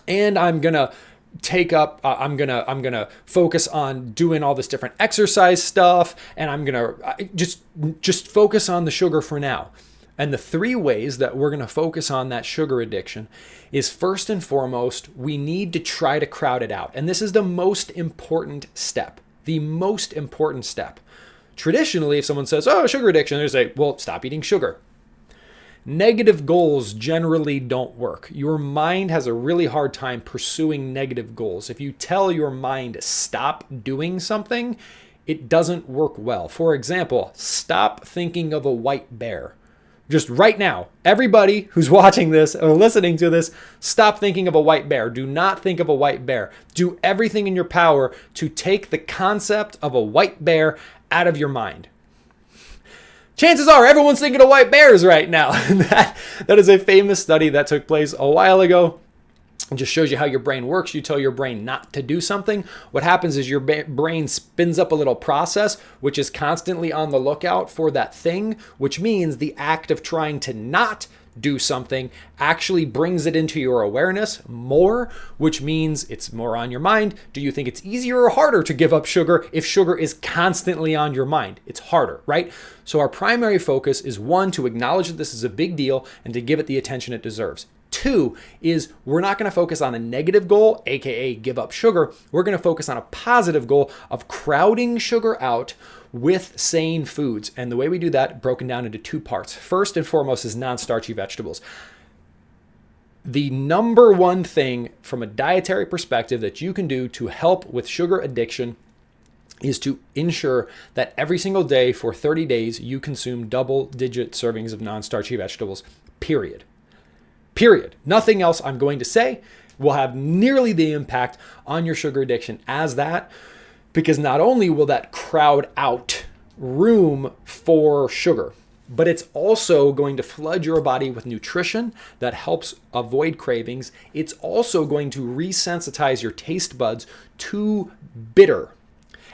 and I'm going to I'm going to focus on doing all this different exercise stuff, and I'm going to just focus on the sugar for now. And the three ways that we're going to focus on that sugar addiction is, first and foremost, we need to try to crowd it out. And this is the most important step. The most important step. Traditionally, if someone says, oh, sugar addiction, they say, well, stop eating sugar. Negative goals generally don't work. Your mind has a really hard time pursuing negative goals. If you tell your mind stop doing something, it doesn't work well. For example, stop thinking of a white bear. Just right now, everybody who's watching this or listening to this, stop thinking of a white bear. Do not think of a white bear. Do everything in your power to take the concept of a white bear out of your mind. Chances are everyone's thinking of white bears right now. That is a famous study that took place a while ago. It just shows you how your brain works. You tell your brain not to do something. What happens is your brain spins up a little process, which is constantly on the lookout for that thing, which means the act of trying to not do something actually brings it into your awareness more, which means it's more on your mind. Do you think it's easier or harder to give up sugar if sugar is constantly on your mind? It's harder, right? So our primary focus is, one, to acknowledge that this is a big deal and to give it the attention it deserves. Two is we're not going to focus on a negative goal, aka give up sugar. We're going to focus on a positive goal of crowding sugar out with sane foods. And the way we do that, broken down into two parts. First and foremost is non-starchy vegetables. The number one thing from a dietary perspective that you can do to help with sugar addiction is to ensure that every single day for 30 days, you consume double-digit servings of non-starchy vegetables, period. Period. Nothing else I'm going to say will have nearly the impact on your sugar addiction as that, because not only will that crowd out room for sugar, but it's also going to flood your body with nutrition that helps avoid cravings. It's also going to resensitize your taste buds to bitter.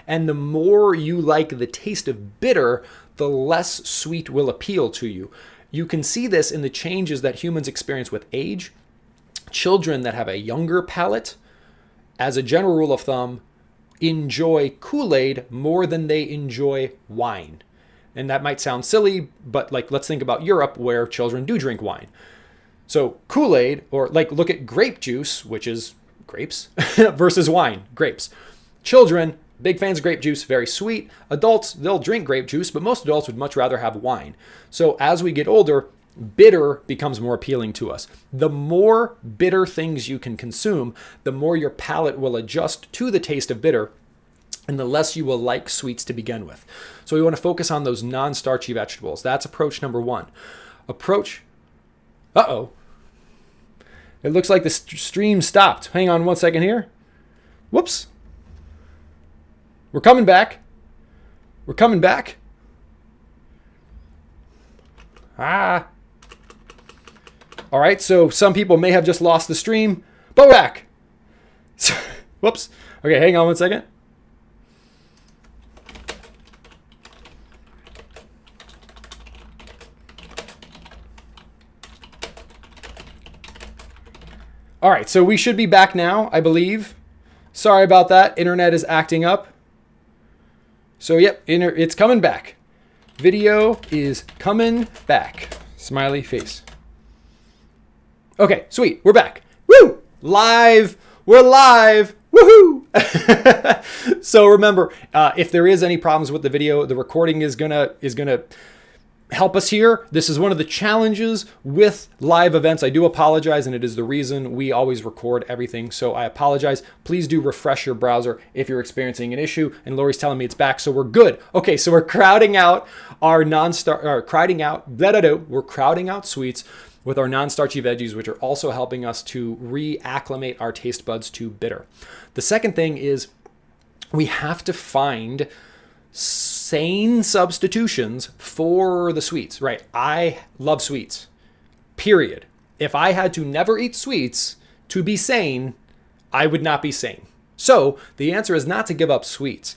And the more you like the taste of bitter, the less sweet will appeal to you. You can see this in the changes that humans experience with age. Children that have a younger palate, as a general rule of thumb, enjoy Kool-Aid more than they enjoy wine. And that might sound silly, but let's think about Europe where children do drink wine. So Kool-Aid, or look at grape juice, which is grapes, versus wine, grapes. Children, big fans of grape juice, very sweet. Adults, they'll drink grape juice, but most adults would much rather have wine. So as we get older, bitter becomes more appealing to us. The more bitter things you can consume, the more your palate will adjust to the taste of bitter, and the less you will like sweets to begin with. So we want to focus on those non-starchy vegetables. That's approach number one. Uh-oh. It looks like the stream stopped. Hang on one second here. Whoops. We're coming back. We're coming back. All right, so some people may have just lost the stream, but we're back. Whoops. Okay, hang on one second. All right, so we should be back now, I believe. Sorry about that. Internet is acting up. So, yep, it's coming back. Video is coming back. Smiley face. Okay, sweet. We're back. Woo! Live. We're live. Woohoo! So remember, if there is any problems with the video, the recording is gonna help us here. This is one of the challenges with live events. I do apologize, and it is the reason we always record everything. So I apologize. Please do refresh your browser if you're experiencing an issue. And Lori's telling me it's back, so we're good. Okay, so we're crowding out our we're crowding out sweets with our non-starchy veggies, which are also helping us to reacclimate our taste buds to bitter. The second thing is we have to find sane substitutions for the sweets, right? I love sweets, period. If I had to never eat sweets to be sane, I would not be sane. So the answer is not to give up sweets.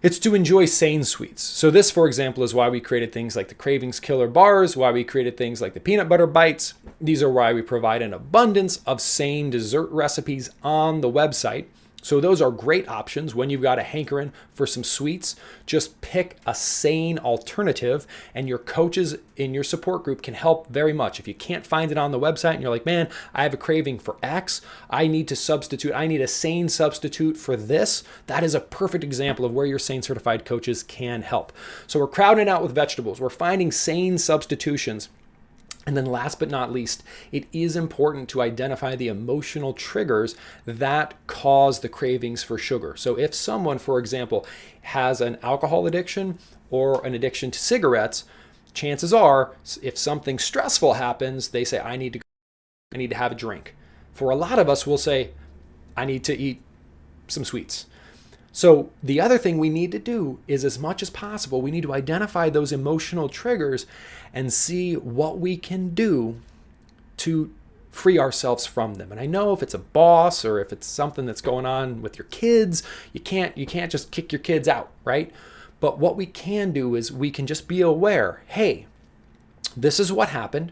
It's to enjoy sane sweets. So this, for example, is why we created things like the Cravings Killer bars, why we created things like the peanut butter bites. These are why we provide an abundance of sane dessert recipes on the website. So those are great options when you've got a hankering for some sweets. Just pick a sane alternative, and your coaches in your support group can help very much. If you can't find it on the website and you're like, man, I have a craving for X, I need to substitute, I need a sane substitute for this, that is a perfect example of where your sane certified coaches can help. So we're crowding out with vegetables. We're finding sane substitutions. And then last but not least, it is important to identify the emotional triggers that cause the cravings for sugar. So if someone, for example, has an alcohol addiction or an addiction to cigarettes, chances are if something stressful happens, they say, I need to have a drink. For a lot of us, we'll say, I need to eat some sweets. So the other thing we need to do is, as much as possible, we need to identify those emotional triggers and see what we can do to free ourselves from them. And I know if it's a boss or if it's something that's going on with your kids, you can't just kick your kids out, right? But what we can do is we can just be aware, hey, this is what happened.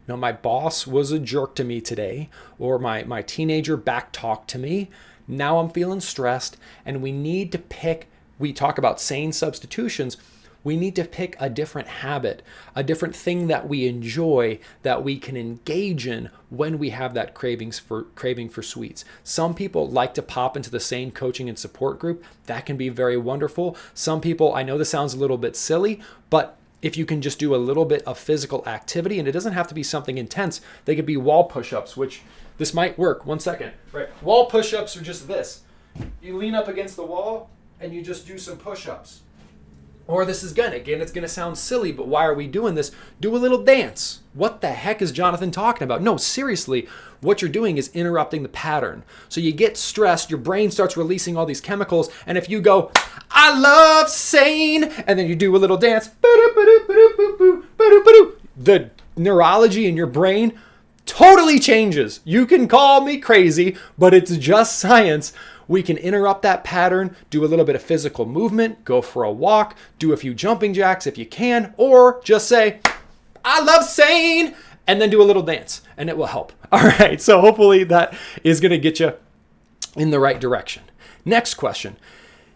You know, my boss was a jerk to me today, or my teenager backtalked to me. Now I'm feeling stressed, and we need to pick, we talk about sane substitutions, we need to pick a different habit, a different thing that we enjoy, that we can engage in when we have that craving for sweets. Some people like to pop into the sane coaching and support group. That can be very wonderful. Some people, I know this sounds a little bit silly, but if you can just do a little bit of physical activity, and it doesn't have to be something intense, they could be wall push-ups, which this might work. 1 second. Right. Wall push-ups are just this. You lean up against the wall and you just do some push-ups. Or this is again, it's going to sound silly, but why are we doing this? Do a little dance. What the heck is Jonathan talking about? No, seriously, what you're doing is interrupting the pattern. So you get stressed, your brain starts releasing all these chemicals, and if you go, I love sane, and then you do a little dance, the neurology in your brain totally changes. You can call me crazy, but it's just science. We can interrupt that pattern, do a little bit of physical movement, go for a walk, do a few jumping jacks if you can, or just say, I love sane, and then do a little dance, and it will help. All right, so hopefully that is going to get you in the right direction. Next question.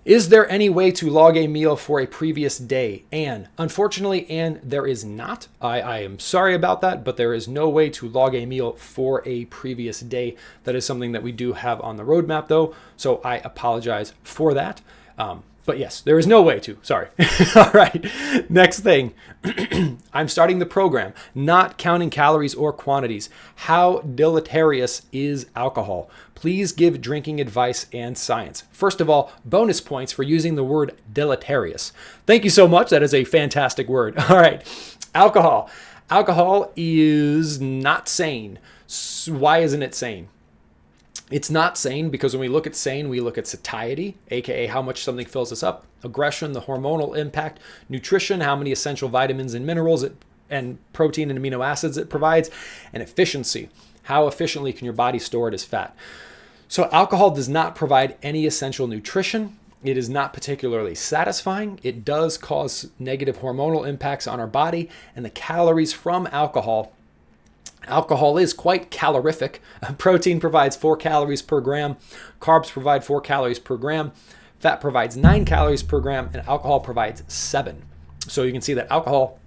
Is there any way to log a meal for a previous day? And unfortunately, there is not. I am sorry about that, but there is no way to log a meal for a previous day. That is something that we do have on the roadmap, though, so I apologize for that. But yes, there is no way to. Sorry. All right. Next thing. I'm starting the program, not counting calories or quantities. How deleterious is alcohol? Please give drinking advice and science. First of all, bonus points for using the word deleterious. Thank you so much. That is a fantastic word. All right. Alcohol. Alcohol is not sane. Why isn't it sane? It's not sane because when we look at sane, we look at satiety, aka how much something fills us up, aggression, the hormonal impact, nutrition, how many essential vitamins and minerals and protein and amino acids it provides, and efficiency, how efficiently can your body store it as fat. So alcohol does not provide any essential nutrition. It is not particularly satisfying. It does cause negative hormonal impacts on our body, and the calories from alcohol is quite calorific. Protein provides 4 calories per gram. Carbs provide 4 calories per gram. Fat provides 9 calories per gram, and alcohol provides 7. So you can see that alcohol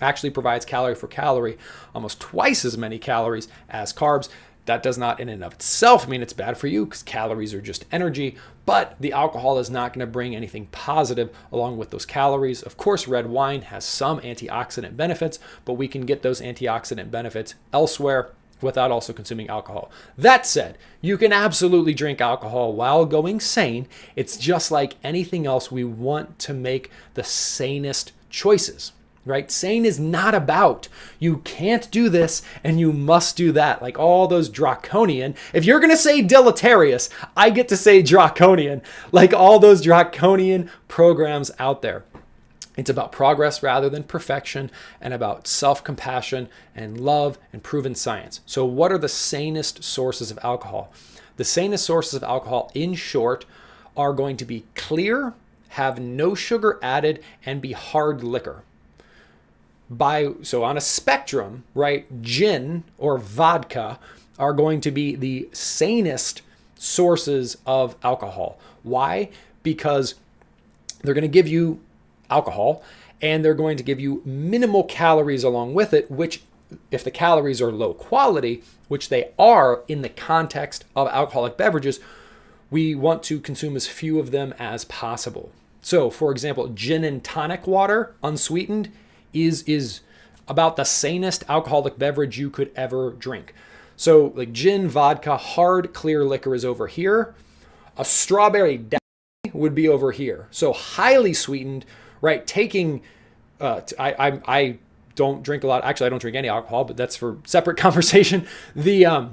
actually provides calorie for calorie, almost twice as many calories as carbs. That does not in and of itself mean it's bad for you, because calories are just energy, but the alcohol is not going to bring anything positive along with those calories. Of course, red wine has some antioxidant benefits, but we can get those antioxidant benefits elsewhere without also consuming alcohol. That said, you can absolutely drink alcohol while going sane. It's just like anything else. We want to make the sanest choices. Right? Sane is not about you can't do this and you must do that. Like all those draconian. If you're going to say deleterious, I get to say draconian. Like all those draconian programs out there. It's about progress rather than perfection, and about self-compassion and love and proven science. So what are the sanest sources of alcohol? The sanest sources of alcohol, in short, are going to be clear, have no sugar added, and be hard liquor. So on a spectrum, right, gin or vodka are going to be the sanest sources of alcohol. Why? Because they're going to give you alcohol and they're going to give you minimal calories along with it, which if the calories are low quality, which they are in the context of alcoholic beverages, we want to consume as few of them as possible. So for example, gin and tonic water, unsweetened, is about the sanest alcoholic beverage you could ever drink. So like gin, vodka, hard, clear liquor is over here. A strawberry daiquiri would be over here. So highly sweetened, right? Taking, I don't drink a lot. Actually, I don't drink any alcohol, but that's for separate conversation. I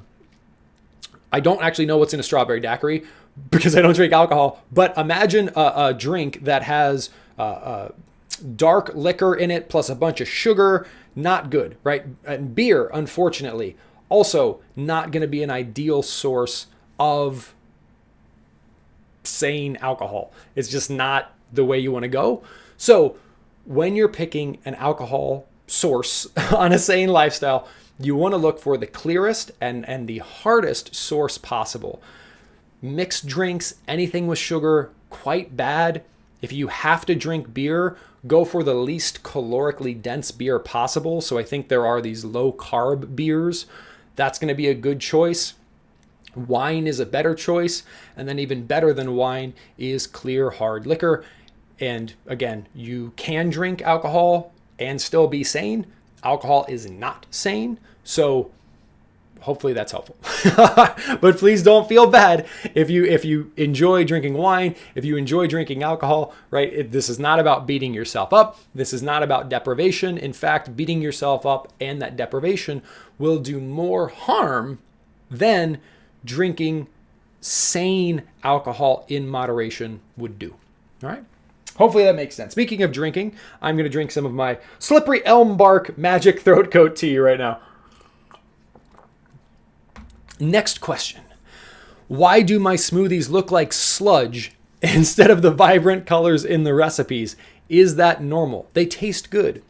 don't actually know what's in a strawberry daiquiri because I don't drink alcohol, but imagine a drink that has dark liquor in it plus a bunch of sugar. Not good, right? And beer, unfortunately, also not going to be an ideal source of sane alcohol. It's just not the way you want to go. So when you're picking an alcohol source on a sane lifestyle, you want to look for the clearest and the hardest source possible. Mixed drinks, anything with sugar, quite bad. If you have to drink beer, go for the least calorically dense beer possible. So I think there are these low carb beers. That's going to be a good choice. Wine is a better choice. And then even better than wine is clear, hard liquor. And again, you can drink alcohol and still be sane. Alcohol is not sane. So hopefully that's helpful. But please don't feel bad if you enjoy drinking wine, if you enjoy drinking alcohol, right? This is not about beating yourself up. This is not about deprivation. In fact, beating yourself up and that deprivation will do more harm than drinking sane alcohol in moderation would do. All right? Hopefully that makes sense. Speaking of drinking, I'm going to drink some of my Slippery Elm Bark Magic Throat Coat tea right now. Next question. Why do my smoothies look like sludge instead of the vibrant colors in the recipes? Is that normal? They taste good.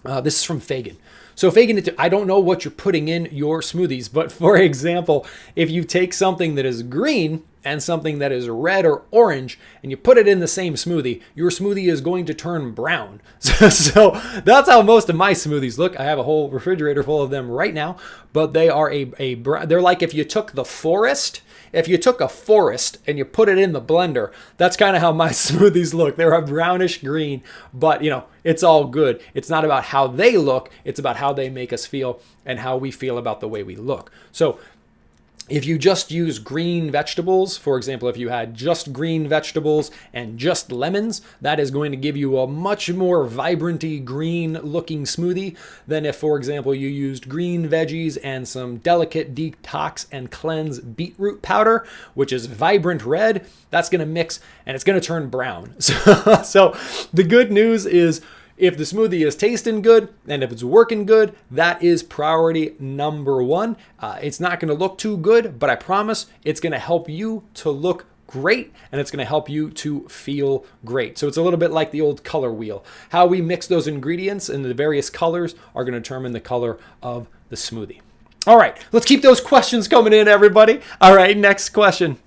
This is from Fagan. So Fagan, I don't know what you're putting in your smoothies, but for example, if you take something that is green and something that is red or orange and you put it in the same smoothie, your smoothie is going to turn brown. So that's how most of my smoothies look. I have a whole refrigerator full of them right now, but they are they're like if you took a forest and you put it in the blender, that's kind of how my smoothies look. They're a brownish green, but it's all good. It's not about how they look. It's about how they make us feel and how we feel about the way we look. So if you just use green vegetables, for example, if you had just green vegetables and just lemons, that is going to give you a much more vibranty green looking smoothie than if, for example, you used green veggies and some delicate detox and cleanse beetroot powder, which is vibrant red. That's going to mix and it's going to turn brown. So the good news is, if the smoothie is tasting good and if it's working good, that is priority number one. It's not going to look too good, but I promise it's going to help you to look great and it's going to help you to feel great. So it's a little bit like the old color wheel. How we mix those ingredients in the various colors are going to determine the color of the smoothie. All right, let's keep those questions coming in, everybody. All right, next question.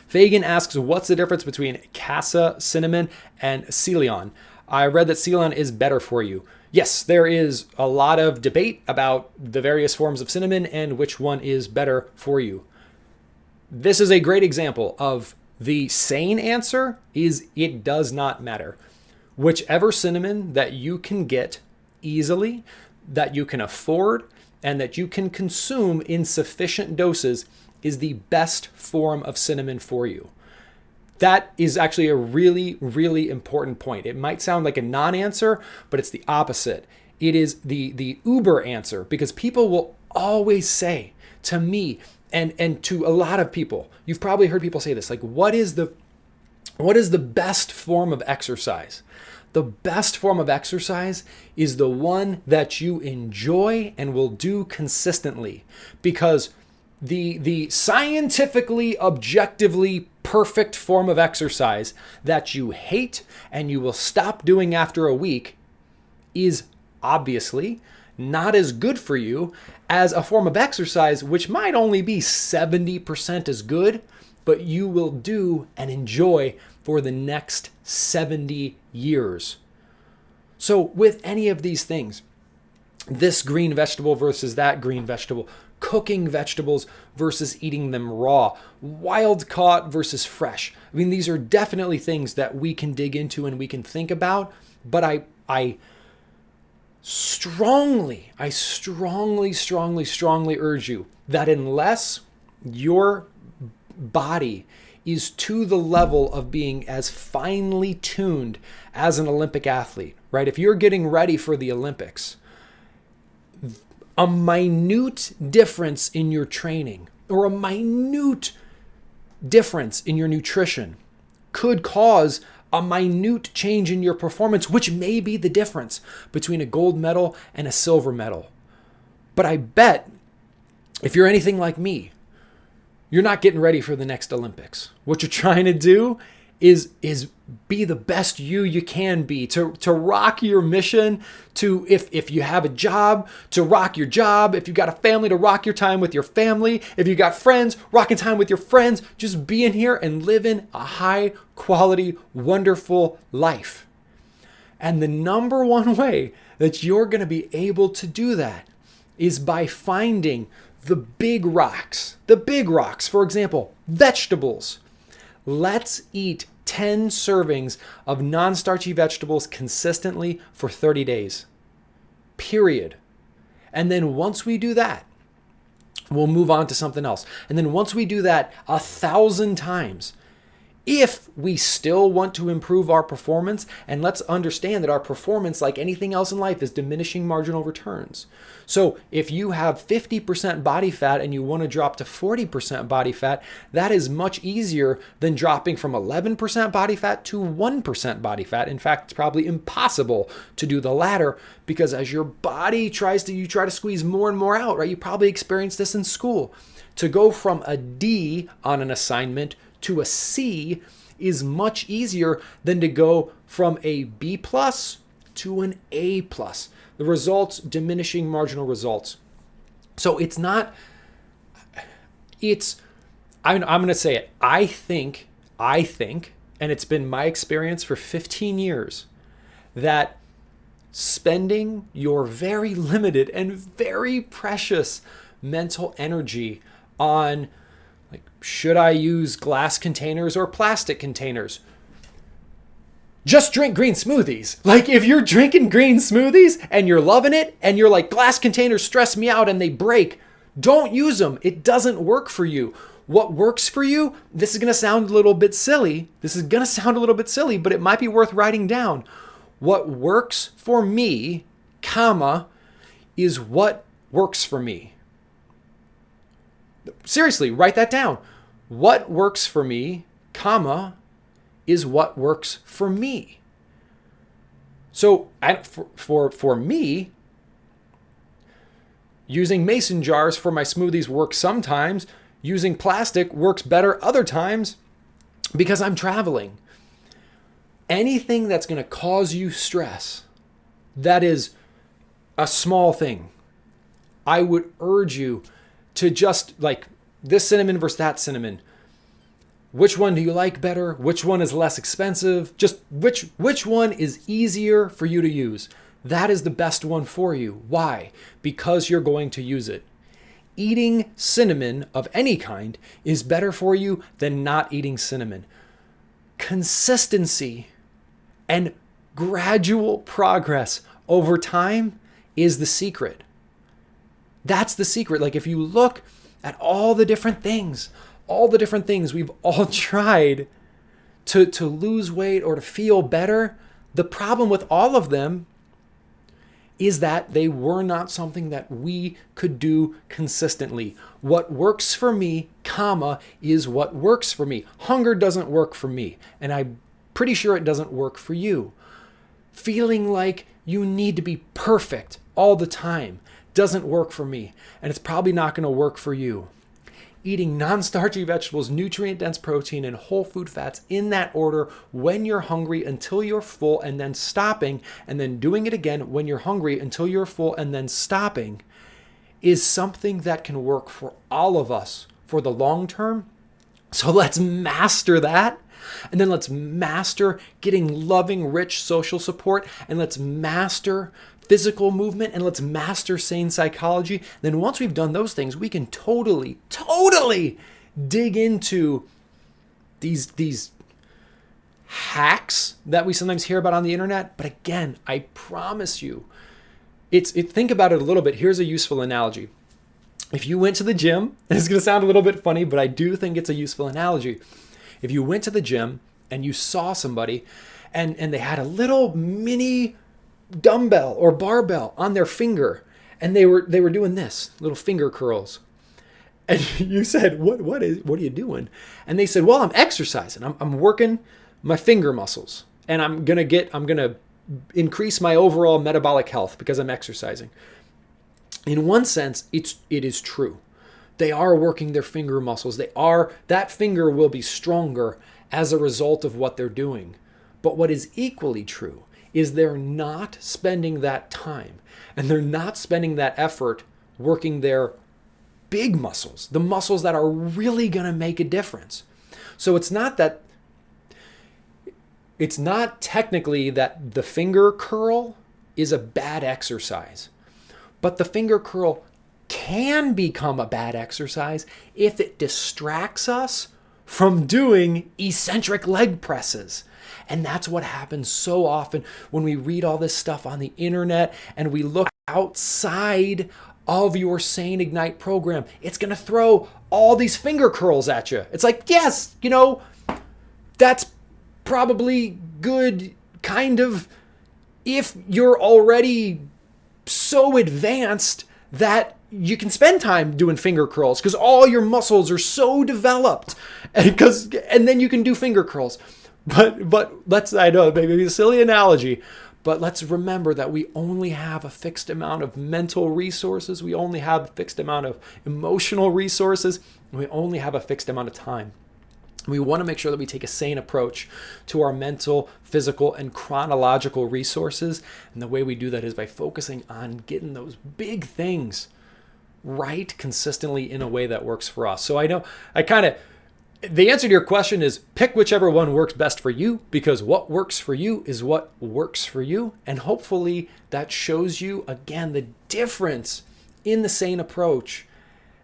Fagan asks, what's the difference between Casa cinnamon and Celion? I read that Ceylon is better for you. Yes, there is a lot of debate about the various forms of cinnamon and which one is better for you. This is a great example of the sane answer is it does not matter. Whichever cinnamon that you can get easily, that you can afford, and that you can consume in sufficient doses is the best form of cinnamon for you. That is actually a really, really important point. It might sound like a non-answer, but it's the opposite. It is the uber answer, because people will always say to me and to a lot of people, you've probably heard people say this, like, what is the best form of exercise? The best form of exercise is the one that you enjoy and will do consistently, because the scientifically, objectively perfect form of exercise that you hate and you will stop doing after a week is obviously not as good for you as a form of exercise which might only be 70% as good, but you will do and enjoy for the next 70 years. So with any of these things, this green vegetable versus that green vegetable, cooking vegetables versus eating them raw, wild caught versus fresh. I mean, these are definitely things that we can dig into and we can think about, but I strongly urge you that unless your body is to the level of being as finely tuned as an Olympic athlete, right? If you're getting ready for the Olympics, a minute difference in your training or a minute difference in your nutrition could cause a minute change in your performance, which may be the difference between a gold medal and a silver medal. But I bet if you're anything like me, you're not getting ready for the next Olympics. What you're trying to do is be the best you can be, to rock your mission, to if you have a job, to rock your job, if you got a family, to rock your time with your family, if you got friends, rocking time with your friends, just being here and living a high quality, wonderful life. And the number one way that you're going to be able to do that is by finding the big rocks. The big rocks, for example, vegetables. Let's eat 10 servings of non-starchy vegetables consistently for 30 days. Period. And then once we do that, we'll move on to something else. And then once we do that 1,000 times, if we still want to improve our performance, and let's understand that our performance, like anything else in life, is diminishing marginal returns. So if you have 50% body fat and you want to drop to 40% body fat, that is much easier than dropping from 11% body fat to 1% body fat. In fact, it's probably impossible to do the latter, because as your body you try to squeeze more and more out, right? You probably experienced this in school. To go from a D on an assignment to a C is much easier than to go from a B plus to an A plus. The results, diminishing marginal results. So I'm going to say it. I think, and it's been my experience for 15 years, that spending your very limited and very precious mental energy on, like, should I use glass containers or plastic containers? Just drink green smoothies. Like, if you're drinking green smoothies and you're loving it and you're like, glass containers stress me out and they break, don't use them. It doesn't work for you. What works for you, this is going to sound a little bit silly. But it might be worth writing down. What works for me, is what works for me. Seriously, write that down. What works for me, is what works for me. So for me, using mason jars for my smoothies works sometimes. Using plastic works better other times, because I'm traveling. Anything that's going to cause you stress, that is a small thing, I would urge you to just, like, this cinnamon versus that cinnamon. Which one do you like better? Which one is less expensive? Just which one is easier for you to use? That is the best one for you. Why? Because you're going to use it. Eating cinnamon of any kind is better for you than not eating cinnamon. Consistency and gradual progress over time is the secret. That's the secret. Like if you look at all the different things we've all tried to lose weight or to feel better, the problem with all of them is that they were not something that we could do consistently. What works for me, is what works for me. Hunger doesn't work for me, and I'm pretty sure it doesn't work for you. Feeling like you need to be perfect all the time doesn't work for me, and it's probably not going to work for you. Eating non-starchy vegetables, nutrient-dense protein, and whole food fats in that order when you're hungry until you're full, and then stopping, and then doing it again when you're hungry until you're full, and then stopping, is something that can work for all of us for the long term. So let's master that. And then let's master getting loving, rich social support, and let's master physical movement, and let's master sane psychology. Then once we've done those things, we can totally dig into these hacks that we sometimes hear about on the internet. But again, I promise you, think about it a little bit. Here's a useful analogy. If you went to the gym, it's going to sound a little bit funny, but I do think it's a useful analogy. If you went to the gym and you saw somebody and they had a little mini dumbbell or barbell on their finger, and they were doing this, little finger curls. And you said, what are you doing? And they said, well, I'm exercising. I'm working my finger muscles, and I'm going to increase my overall metabolic health because I'm exercising. In one sense, it is true. They are working their finger muscles. That finger will be stronger as a result of what they're doing. But what is equally true is they're not spending that time and they're not spending that effort working their big muscles, the muscles that are really going to make a difference. So it's not technically that the finger curl is a bad exercise, but the finger curl can become a bad exercise if it distracts us from doing eccentric leg presses. And that's what happens so often when we read all this stuff on the internet and we look outside of your Sane Ignite program. It's going to throw all these finger curls at you. It's like, yes, that's probably good, kind of, if you're already so advanced that you can spend time doing finger curls because all your muscles are so developed, and then you can do finger curls. But I know maybe a silly analogy, but let's remember that we only have a fixed amount of mental resources. We only have a fixed amount of emotional resources. And we only have a fixed amount of time. We want to make sure that we take a sane approach to our mental, physical, and chronological resources. And the way we do that is by focusing on getting those big things right consistently in a way that works for us. So I know the answer to your question is pick whichever one works best for you, because what works for you is what works for you. And hopefully that shows you, again, the difference in the sane approach.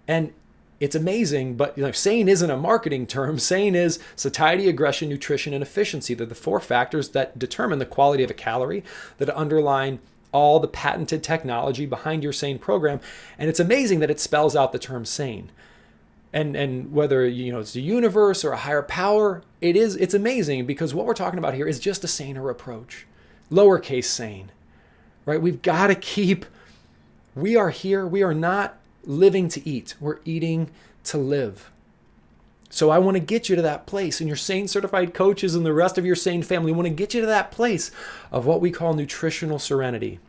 And it's amazing, but sane isn't a marketing term. Sane is satiety, aggression, nutrition, and efficiency. They're the 4 factors that determine the quality of a calorie, that underline all the patented technology behind your sane program. And it's amazing that it spells out the term sane. And whether it's the universe or a higher power, it's amazing, because what we're talking about here is just a saner approach, lowercase sane, right? We are here. We are not living to eat. We're eating to live. So I want to get you to that place, and your Sane certified coaches and the rest of your Sane family want to get you to that place of what we call nutritional serenity,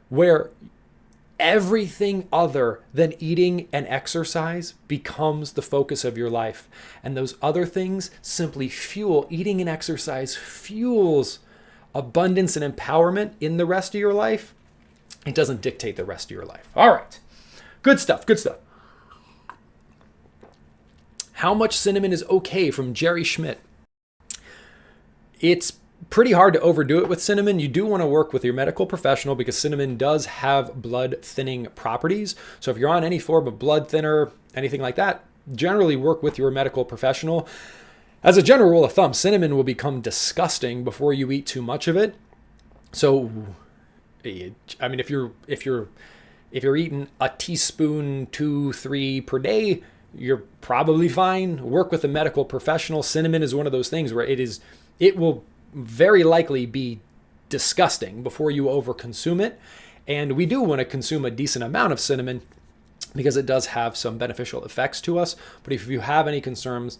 where everything other than eating and exercise becomes the focus of your life. And those other things simply fuel. Eating and exercise fuels abundance and empowerment in the rest of your life. It doesn't dictate the rest of your life. All right. Good stuff. How much cinnamon is okay from Jerry Schmidt? It's pretty hard to overdo it with cinnamon. You do want to work with your medical professional because cinnamon does have blood thinning properties. So if you're on any form of blood thinner, anything like that, generally work with your medical professional. As a general rule of thumb, cinnamon will become disgusting before you eat too much of it. So, I mean, if you're eating a teaspoon, 2-3 per day, you're probably fine. Work with a medical professional. Cinnamon is one of those things where it will very likely be disgusting before you overconsume it. And we do want to consume a decent amount of cinnamon because it does have some beneficial effects to us. But if you have any concerns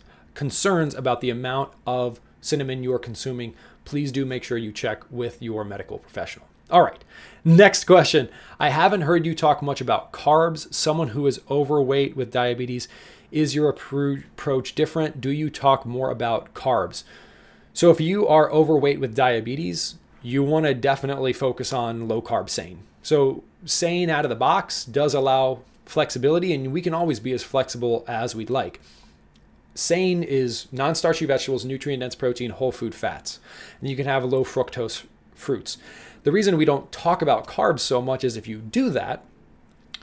about the amount of cinnamon you're consuming, please do make sure you check with your medical professional. All right, next question. I haven't heard you talk much about carbs. Someone who is overweight with diabetes, is your approach different? Do you talk more about carbs? So if you are overweight with diabetes, you want to definitely focus on low carb SANE. So SANE out of the box does allow flexibility, and we can always be as flexible as we'd like. SANE is non-starchy vegetables, nutrient-dense protein, whole food fats. And you can have low fructose fruits. The reason we don't talk about carbs so much is if you do that,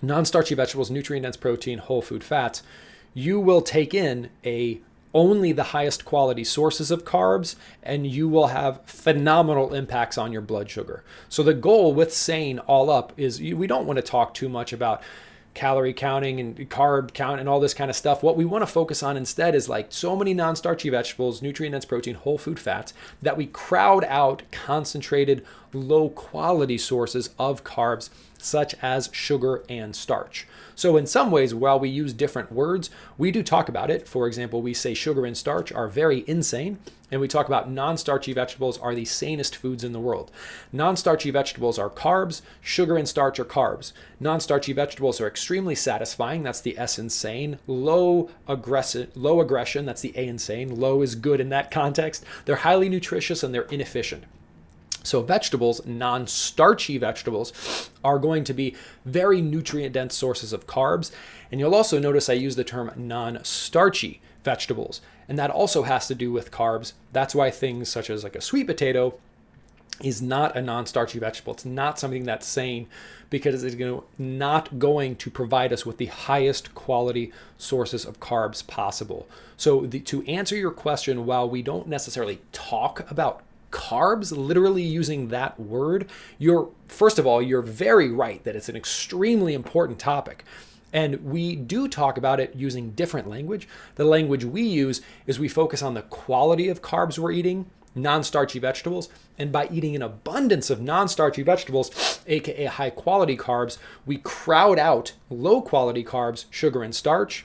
non-starchy vegetables, nutrient-dense protein, whole food fats, you will take in only the highest quality sources of carbs, and you will have phenomenal impacts on your blood sugar. So the goal with SANE all up is we don't want to talk too much about calorie counting and carb count and all this kind of stuff. What we want to focus on instead is like so many non-starchy vegetables, nutrient-dense protein, whole food fats, that we crowd out concentrated, low quality sources of carbs such as sugar and starch. So in some ways, while we use different words, we do talk about it. For example, we say sugar and starch are very insane, and we talk about non-starchy vegetables are the sanest foods in the world. Non-starchy vegetables are carbs, sugar and starch are carbs. Non-starchy vegetables are extremely satisfying, that's the S in SANE. Low aggression, that's the A in SANE. Low is good in that context. They're highly nutritious and they're inefficient. So vegetables, non-starchy vegetables, are going to be very nutrient-dense sources of carbs. And you'll also notice I use the term non-starchy vegetables. And that also has to do with carbs. That's why things such as like a sweet potato is not a non-starchy vegetable. It's not something that's sane because it's not going to provide us with the highest quality sources of carbs possible. So to answer your question, while we don't necessarily talk about carbs, literally using that word, first of all, you're very right that it's an extremely important topic. And we do talk about it using different language. The language we use is we focus on the quality of carbs we're eating, non-starchy vegetables, and by eating an abundance of non-starchy vegetables, aka high quality carbs, we crowd out low quality carbs, sugar and starch.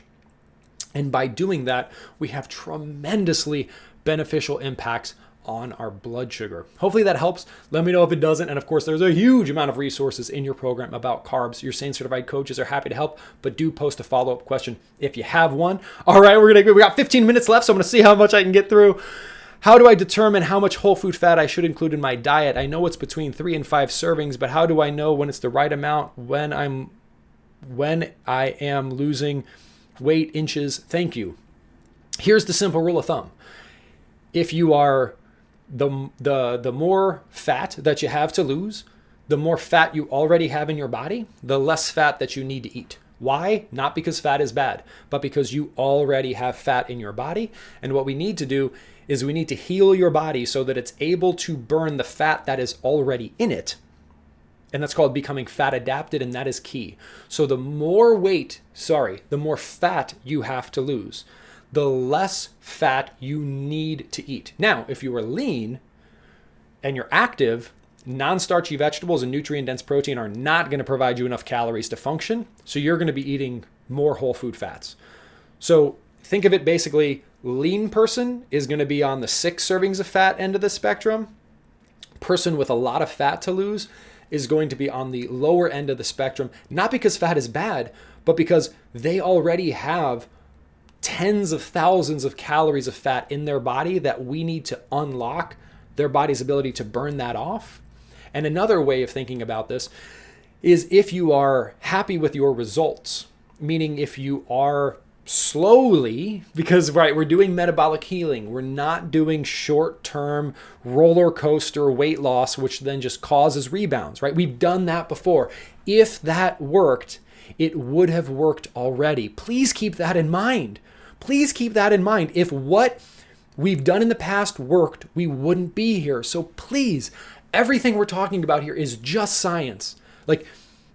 And by doing that, we have tremendously beneficial impacts on our blood sugar. Hopefully that helps. Let me know if it doesn't. And of course, there's a huge amount of resources in your program about carbs. Your SANE certified coaches are happy to help, but do post a follow-up question if you have one. All right, we got 15 minutes left, so I'm going to see how much I can get through. How do I determine how much whole food fat I should include in my diet? I know it's between 3 and 5 servings, but how do I know when it's the right amount when I am losing weight inches? Thank you. Here's the simple rule of thumb. If you are the more fat that you have to lose, the more fat you already have in your body, the less fat that you need to eat. Why? Not because fat is bad, but because you already have fat in your body. And what we need to do is we need to heal your body so that it's able to burn the fat that is already in it. And that's called becoming fat adapted, and that is key. So the more fat you have to lose, the less fat you need to eat. Now, if you are lean and you're active, non-starchy vegetables and nutrient-dense protein are not going to provide you enough calories to function, so you're going to be eating more whole food fats. So think of it basically, lean person is going to be on the 6 servings of fat end of the spectrum. Person with a lot of fat to lose is going to be on the lower end of the spectrum, not because fat is bad, but because they already have tens of thousands of calories of fat in their body that we need to unlock their body's ability to burn that off. And another way of thinking about this is if you are happy with your results, meaning if you are slowly, because right, we're doing metabolic healing. We're not doing short-term roller coaster weight loss, which then just causes rebounds, right? We've done that before. If that worked, it would have worked already. Please keep that in mind. Please keep that in mind. If what we've done in the past worked, we wouldn't be here. So please, everything we're talking about here is just science. Like,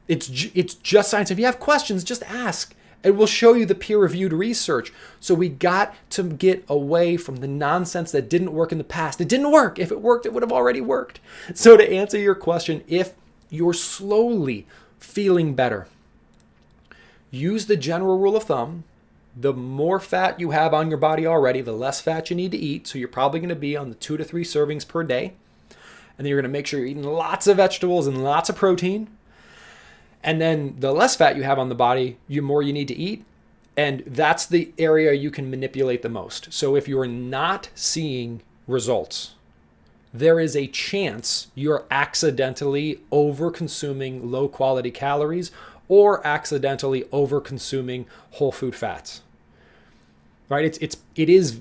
it's just science. If you have questions, just ask. It will show you the peer-reviewed research. So we got to get away from the nonsense that didn't work in the past. It didn't work. If it worked, it would have already worked. So to answer your question, if you're slowly feeling better, use the general rule of thumb. The more fat you have on your body already, the less fat you need to eat. So you're probably going to be on the 2 to 3 servings per day. And then you're going to make sure you're eating lots of vegetables and lots of protein. And then the less fat you have on the body, the more you need to eat. And that's the area you can manipulate the most. So if you're not seeing results, there is a chance you're accidentally over-consuming low-quality calories or accidentally over-consuming whole food fats. Right? It is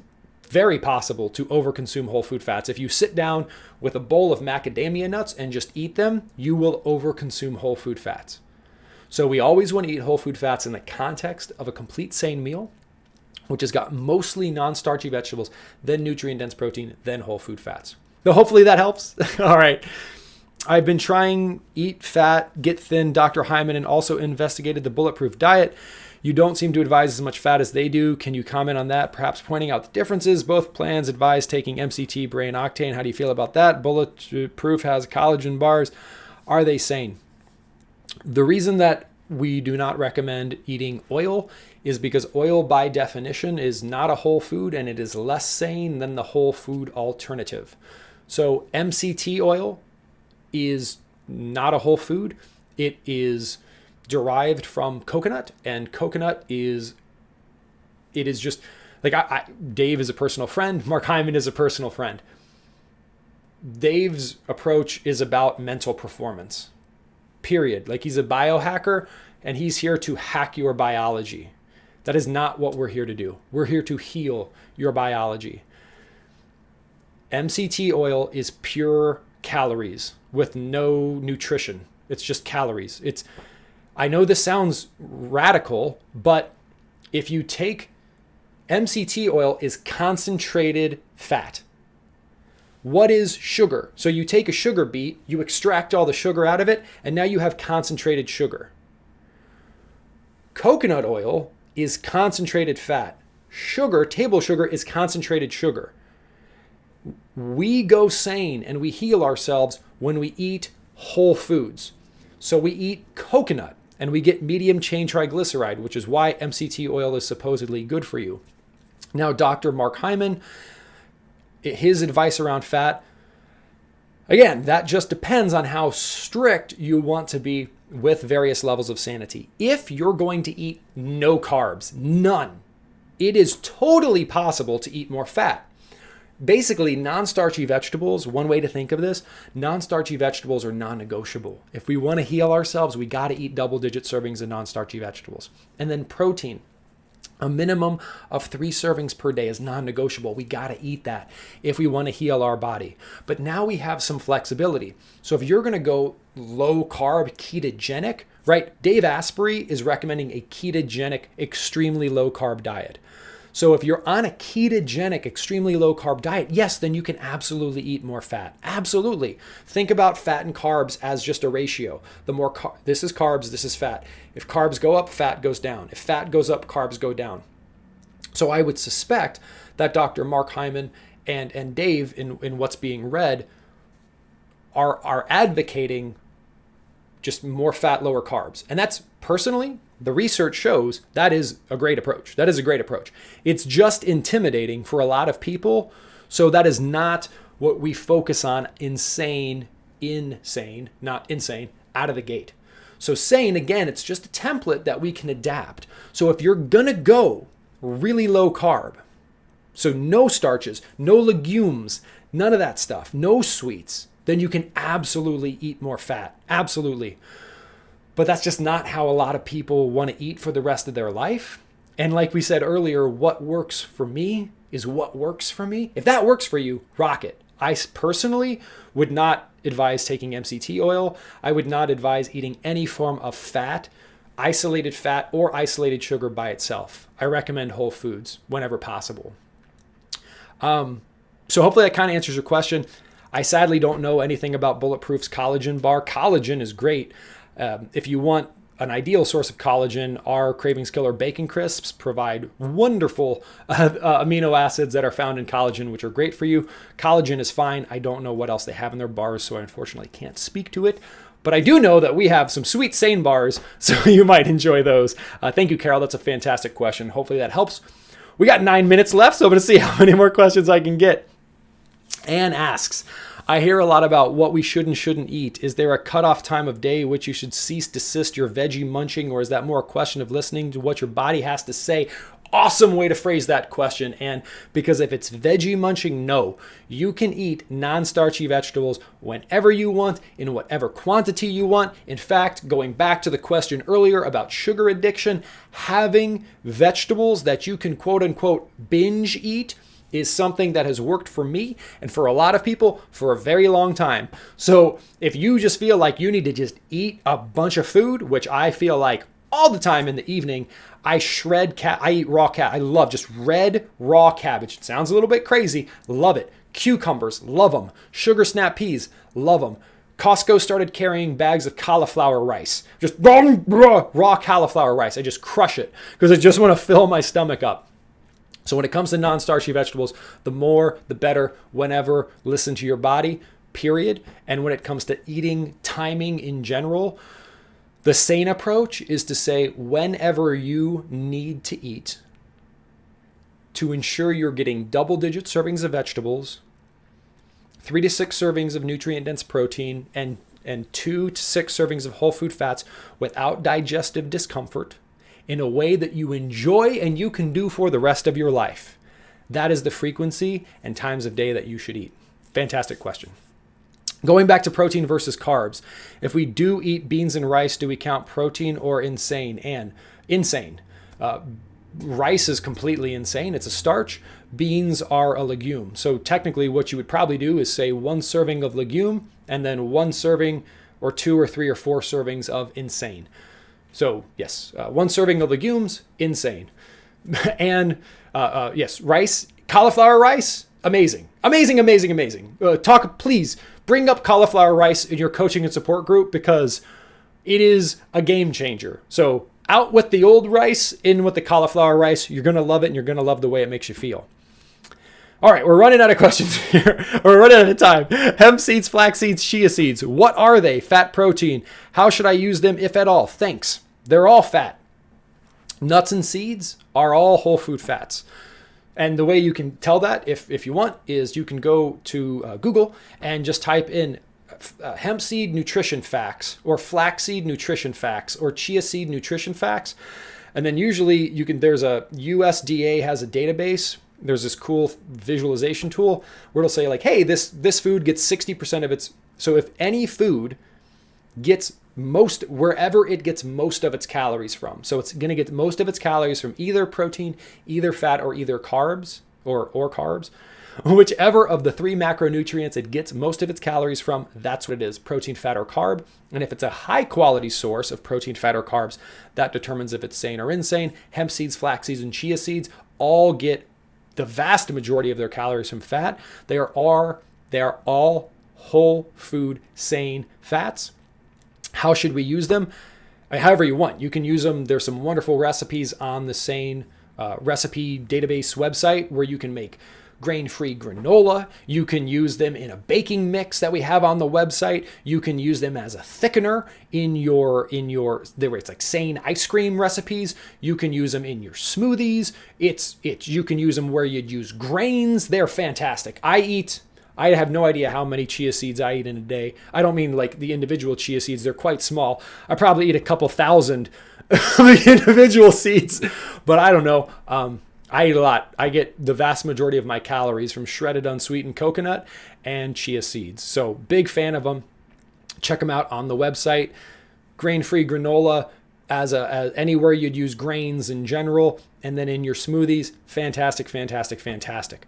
very possible to overconsume whole food fats. If you sit down with a bowl of macadamia nuts and just eat them, you will overconsume whole food fats. So we always want to eat whole food fats in the context of a complete sane meal, which has got mostly non-starchy vegetables, then nutrient-dense protein, then whole food fats. So hopefully that helps. All right. I've been trying Eat Fat, Get Thin, Dr. Hyman, and also investigated the Bulletproof diet. You don't seem to advise as much fat as they do. Can you comment on that? Perhaps pointing out the differences. Both plans advise taking MCT, Brain Octane. How do you feel about that? Bulletproof has collagen bars. Are they sane? The reason that we do not recommend eating oil is because oil by definition is not a whole food and it is less sane than the whole food alternative. So MCT oil is not a whole food. It is derived from coconut, and coconut is just like Dave is a personal friend. Mark Hyman is a personal friend. Dave's approach is about mental performance. Period. Like, he's a biohacker and he's here to hack your biology. That is not what we're here to do. We're here to heal your biology. MCT oil is pure calories with no nutrition. It's just calories. I know this sounds radical, but if you take MCT oil is concentrated fat. What is sugar? So you take a sugar beet, you extract all the sugar out of it, and now you have concentrated sugar. Coconut oil is concentrated fat. Sugar, table sugar, is concentrated sugar. We go sane and we heal ourselves when we eat whole foods. So we eat coconut and we get medium chain triglyceride, which is why MCT oil is supposedly good for you. Now, Dr. Mark Hyman, his advice around fat, again, that just depends on how strict you want to be with various levels of sanity. If you're going to eat no carbs, none, it is totally possible to eat more fat. Basically, non-starchy vegetables, one way to think of this, non-starchy vegetables are non-negotiable. If we want to heal ourselves, we got to eat double-digit servings of non-starchy vegetables. And then protein. A minimum of 3 servings per day is non-negotiable. We got to eat that if we want to heal our body. But now we have some flexibility. So if you're going to go low carb, ketogenic, right? Dave Asprey is recommending a ketogenic, extremely low carb diet. So if you're on a ketogenic, extremely low carb diet, yes, then you can absolutely eat more fat. Absolutely. Think about fat and carbs as just a ratio. The more this is carbs, this is fat. If carbs go up, fat goes down. If fat goes up, carbs go down. So I would suspect that Dr. Mark Hyman and Dave, in what's being read, are advocating just more fat, lower carbs. And that's personally, the research shows that is a great approach. That is a great approach. It's just intimidating for a lot of people. So that is not what we focus on insane, not insane, out of the gate. So sane, again, it's just a template that we can adapt. So if you're going to go really low carb, so no starches, no legumes, none of that stuff, no sweets, then you can absolutely eat more fat. Absolutely. But that's just not how a lot of people want to eat for the rest of their life. And like we said earlier, what works for me is what works for me. If that works for you, rock it. I personally would not advise taking MCT oil. I would not advise eating any form of fat, isolated fat or isolated sugar by itself. I recommend whole foods whenever possible. So hopefully that kind of answers your question. I sadly don't know anything about Bulletproof's collagen bar. Collagen is great. If you want an ideal source of collagen, our Cravings Killer Bacon Crisps provide wonderful amino acids that are found in collagen, which are great for you. Collagen is fine. I don't know what else they have in their bars, so I unfortunately can't speak to it. But I do know that we have some sweet sane bars, so you might enjoy those. Thank you, Carol. That's a fantastic question. Hopefully that helps. We got 9 minutes left, so I'm going to see how many more questions I can get. Anne asks, I hear a lot about what we should and shouldn't eat. Is there a cutoff time of day which you should cease, desist your veggie munching, or is that more a question of listening to what your body has to say? Awesome way to phrase that question, Anne, because if it's veggie munching, no. You can eat non-starchy vegetables whenever you want, in whatever quantity you want. In fact, going back to the question earlier about sugar addiction, having vegetables that you can quote unquote binge eat is something that has worked for me and for a lot of people for a very long time. So if you just feel like you need to just eat a bunch of food, which I feel like all the time in the evening, I eat raw cabbage. I love just red raw cabbage. It sounds a little bit crazy. Love it. Cucumbers, love them. Sugar snap peas, love them. Costco started carrying bags of cauliflower rice. Just raw cauliflower rice. I just crush it because I just want to fill my stomach up. So when it comes to non-starchy vegetables, the more, the better, whenever. Listen to your body, period. And when it comes to eating timing in general, the sane approach is to say whenever you need to eat to ensure you're getting double-digit servings of vegetables, 3 to 6 servings of nutrient-dense protein, and 2 to 6 servings of whole food fats without digestive discomfort, in a way that you enjoy and you can do for the rest of your life. That is the frequency and times of day that you should eat. Fantastic question. Going back to protein versus carbs, if we do eat beans and rice, do we count protein or insane? And insane. Rice is completely insane. It's a starch. Beans are a legume. So technically what you would probably do is say 1 serving of legume and then 1 serving or 2 or 3 or 4 servings of insane. So yes, 1 serving of legumes, insane. And yes, rice, cauliflower rice, amazing. Amazing, amazing, amazing. Please bring up cauliflower rice in your coaching and support group because it is a game changer. So out with the old rice, in with the cauliflower rice. You're going to love it and you're going to love the way it makes you feel. All right, we're running out of questions here. We're running out of time. Hemp seeds, flax seeds, chia seeds. What are they? Fat, protein. How should I use them, if at all? Thanks. They're all fat. Nuts and seeds are all whole food fats. And the way you can tell that, if you want, is you can go to Google and just type in hemp seed nutrition facts or flaxseed nutrition facts or chia seed nutrition facts. And then usually there's a USDA has a database. There's this cool visualization tool where it'll say like, hey, this food gets 60% of its. So if any food gets wherever it gets most of its calories from. So it's going to get most of its calories from either protein, either fat, or either carbs or carbs. Whichever of the 3 macronutrients it gets most of its calories from, that's what it is, protein, fat, or carb. And if it's a high quality source of protein, fat, or carbs, that determines if it's sane or insane. Hemp seeds, flax seeds, and chia seeds all get the vast majority of their calories from fat. They are all whole food sane fats. How should we use them? However you want. You can use them. There's some wonderful recipes on the Sane recipe database website where you can make grain-free granola. You can use them in a baking mix that we have on the website. You can use them as a thickener in your it's like Sane ice cream recipes. You can use them in your smoothies. You can use them where you'd use grains. They're fantastic. I have no idea how many chia seeds I eat in a day. I don't mean like the individual chia seeds. They're quite small. I probably eat a couple thousand of the individual seeds, but I don't know. I eat a lot. I get the vast majority of my calories from shredded unsweetened coconut and chia seeds. So big fan of them. Check them out on the website. Grain-free granola, as anywhere you'd use grains in general, and then in your smoothies, fantastic, fantastic, fantastic.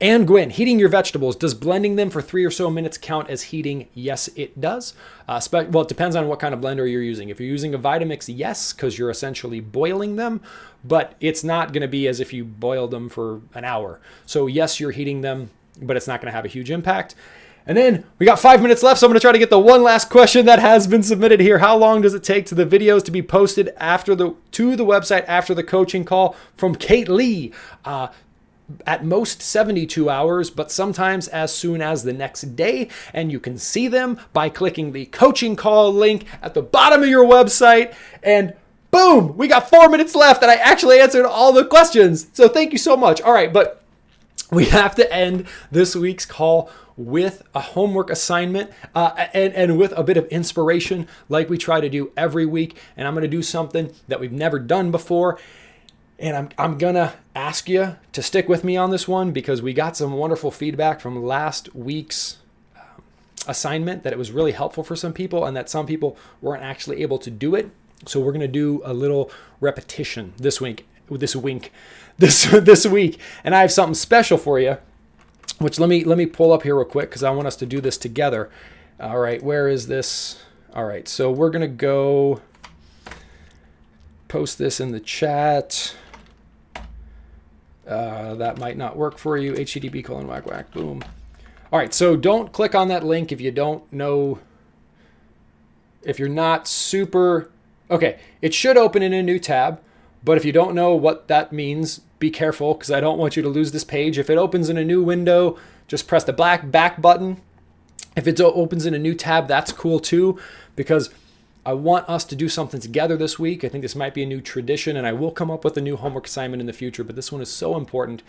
And Gwen, heating your vegetables, does blending them for 3 or so minutes count as heating? Yes, it does. Well, it depends on what kind of blender you're using. If you're using a Vitamix, yes, because you're essentially boiling them, but it's not going to be as if you boiled them for an hour. So yes, you're heating them, but it's not going to have a huge impact. And then we got 5 minutes left, so I'm going to try to get the one last question that has been submitted here. How long does it take to the videos to be posted to the website after the coaching call? From Kate Lee. At most 72 hours, but sometimes as soon as the next day. And you can see them by clicking the coaching call link at the bottom of your website. And boom, we got 4 minutes left, and I actually answered all the questions. So thank you so much. All right, but we have to end this week's call with a homework assignment and with a bit of inspiration like we try to do every week. And I'm going to do something that we've never done before. And I'm going to ask you to stick with me on this one, because we got some wonderful feedback from last week's assignment that it was really helpful for some people and that some people weren't actually able to do it. So we're going to do a little repetition this week. And I have something special for you, which let me pull up here real quick because I want us to do this together. All right, where is this? All right, so we're going to go post this in the chat. That might not work for you. HTTP : whack whack boom. All right, so don't click on that link if you don't know, if you're not super, okay, it should open in a new tab, but if you don't know what that means, be careful, because I don't want you to lose this page. If it opens in a new window, just press the black back button. If it opens in a new tab, that's cool too, because I want us to do something together this week. I think this might be a new tradition, and I will come up with a new homework assignment in the future, but this one is so important.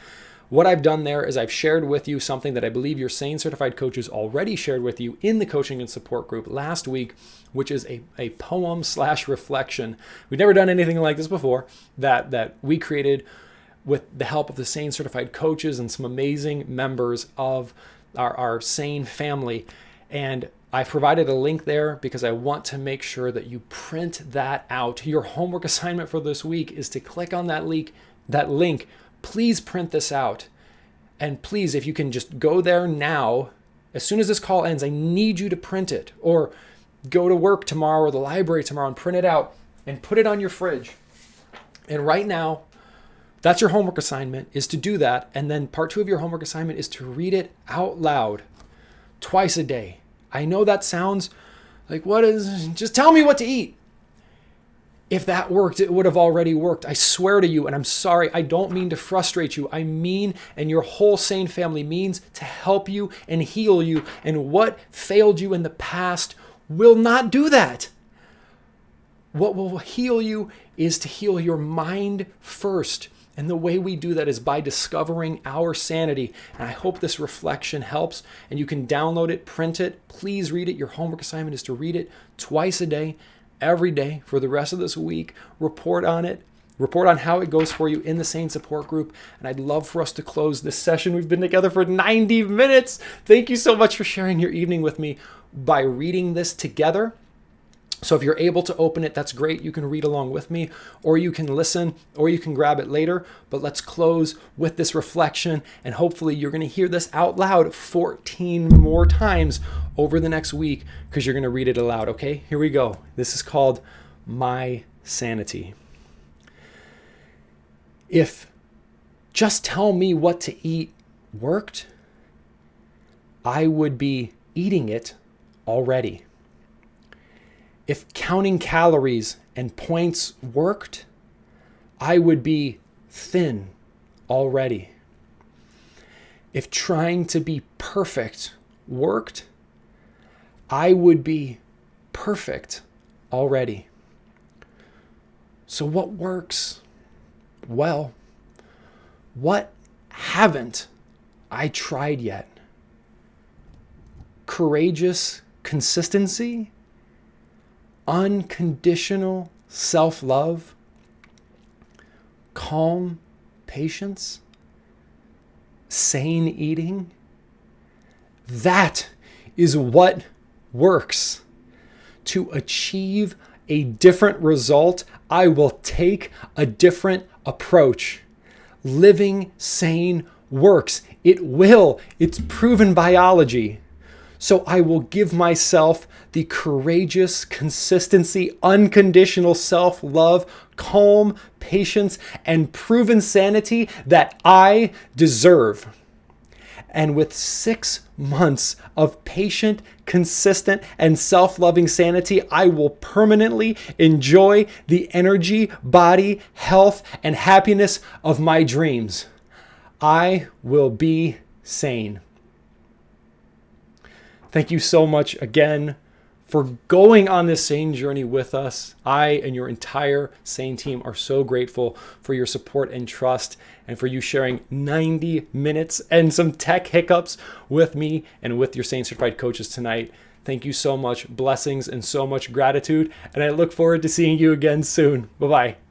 What I've done there is I've shared with you something that I believe your SANE certified coaches already shared with you in the coaching and support group last week, which is a poem/reflection. We've never done anything like this before, that we created with the help of the SANE certified coaches and some amazing members of our SANE family. And I've provided a link there because I want to make sure that you print that out. Your homework assignment for this week is to click on that link. Please print this out. And please, if you can just go there now, as soon as this call ends, I need you to print it, or go to work tomorrow or the library tomorrow and print it out and put it on your fridge. And right now, that's your homework assignment, is to do that. And then part 2 of your homework assignment is to read it out loud twice a day. I know that sounds like, just tell me what to eat. If that worked, it would have already worked. I swear to you, and I'm sorry, I don't mean to frustrate you. I mean, and your whole SANE family means, to help you and heal you. And what failed you in the past will not do that. What will heal you is to heal your mind first. And the way we do that is by discovering our sanity. And I hope this reflection helps. And you can download it, print it. Please read it. Your homework assignment is to read it twice a day, every day for the rest of this week. Report on it. Report on how it goes for you in the SANE support group. And I'd love for us to close this session. We've been together for 90 minutes. Thank you so much for sharing your evening with me by reading this together. So if you're able to open it, that's great. You can read along with me, or you can listen, or you can grab it later. But let's close with this reflection, and hopefully you're going to hear this out loud 14 more times over the next week, because you're going to read it aloud. Okay, here we go. This is called My Sanity. If just tell me what to eat worked, I would be eating it already. If counting calories and points worked, I would be thin already. If trying to be perfect worked, I would be perfect already. So what works? Well, what haven't I tried yet? Courageous consistency? Unconditional self-love, calm patience, sane eating. That is what works to achieve a different result, I will take a different approach. Living sane works. It will. It's proven biology. So I will give myself the courageous consistency, unconditional self-love, calm, patience, and proven sanity that I deserve. And with 6 months of patient, consistent, and self-loving sanity, I will permanently enjoy the energy, body, health, and happiness of my dreams. I will be sane. Thank you so much again for going on this sane journey with us. I and your entire sane team are so grateful for your support and trust, and for you sharing 90 minutes and some tech hiccups with me and with your Sane Certified coaches tonight. Thank you so much. Blessings and so much gratitude, and I look forward to seeing you again soon. Bye-bye.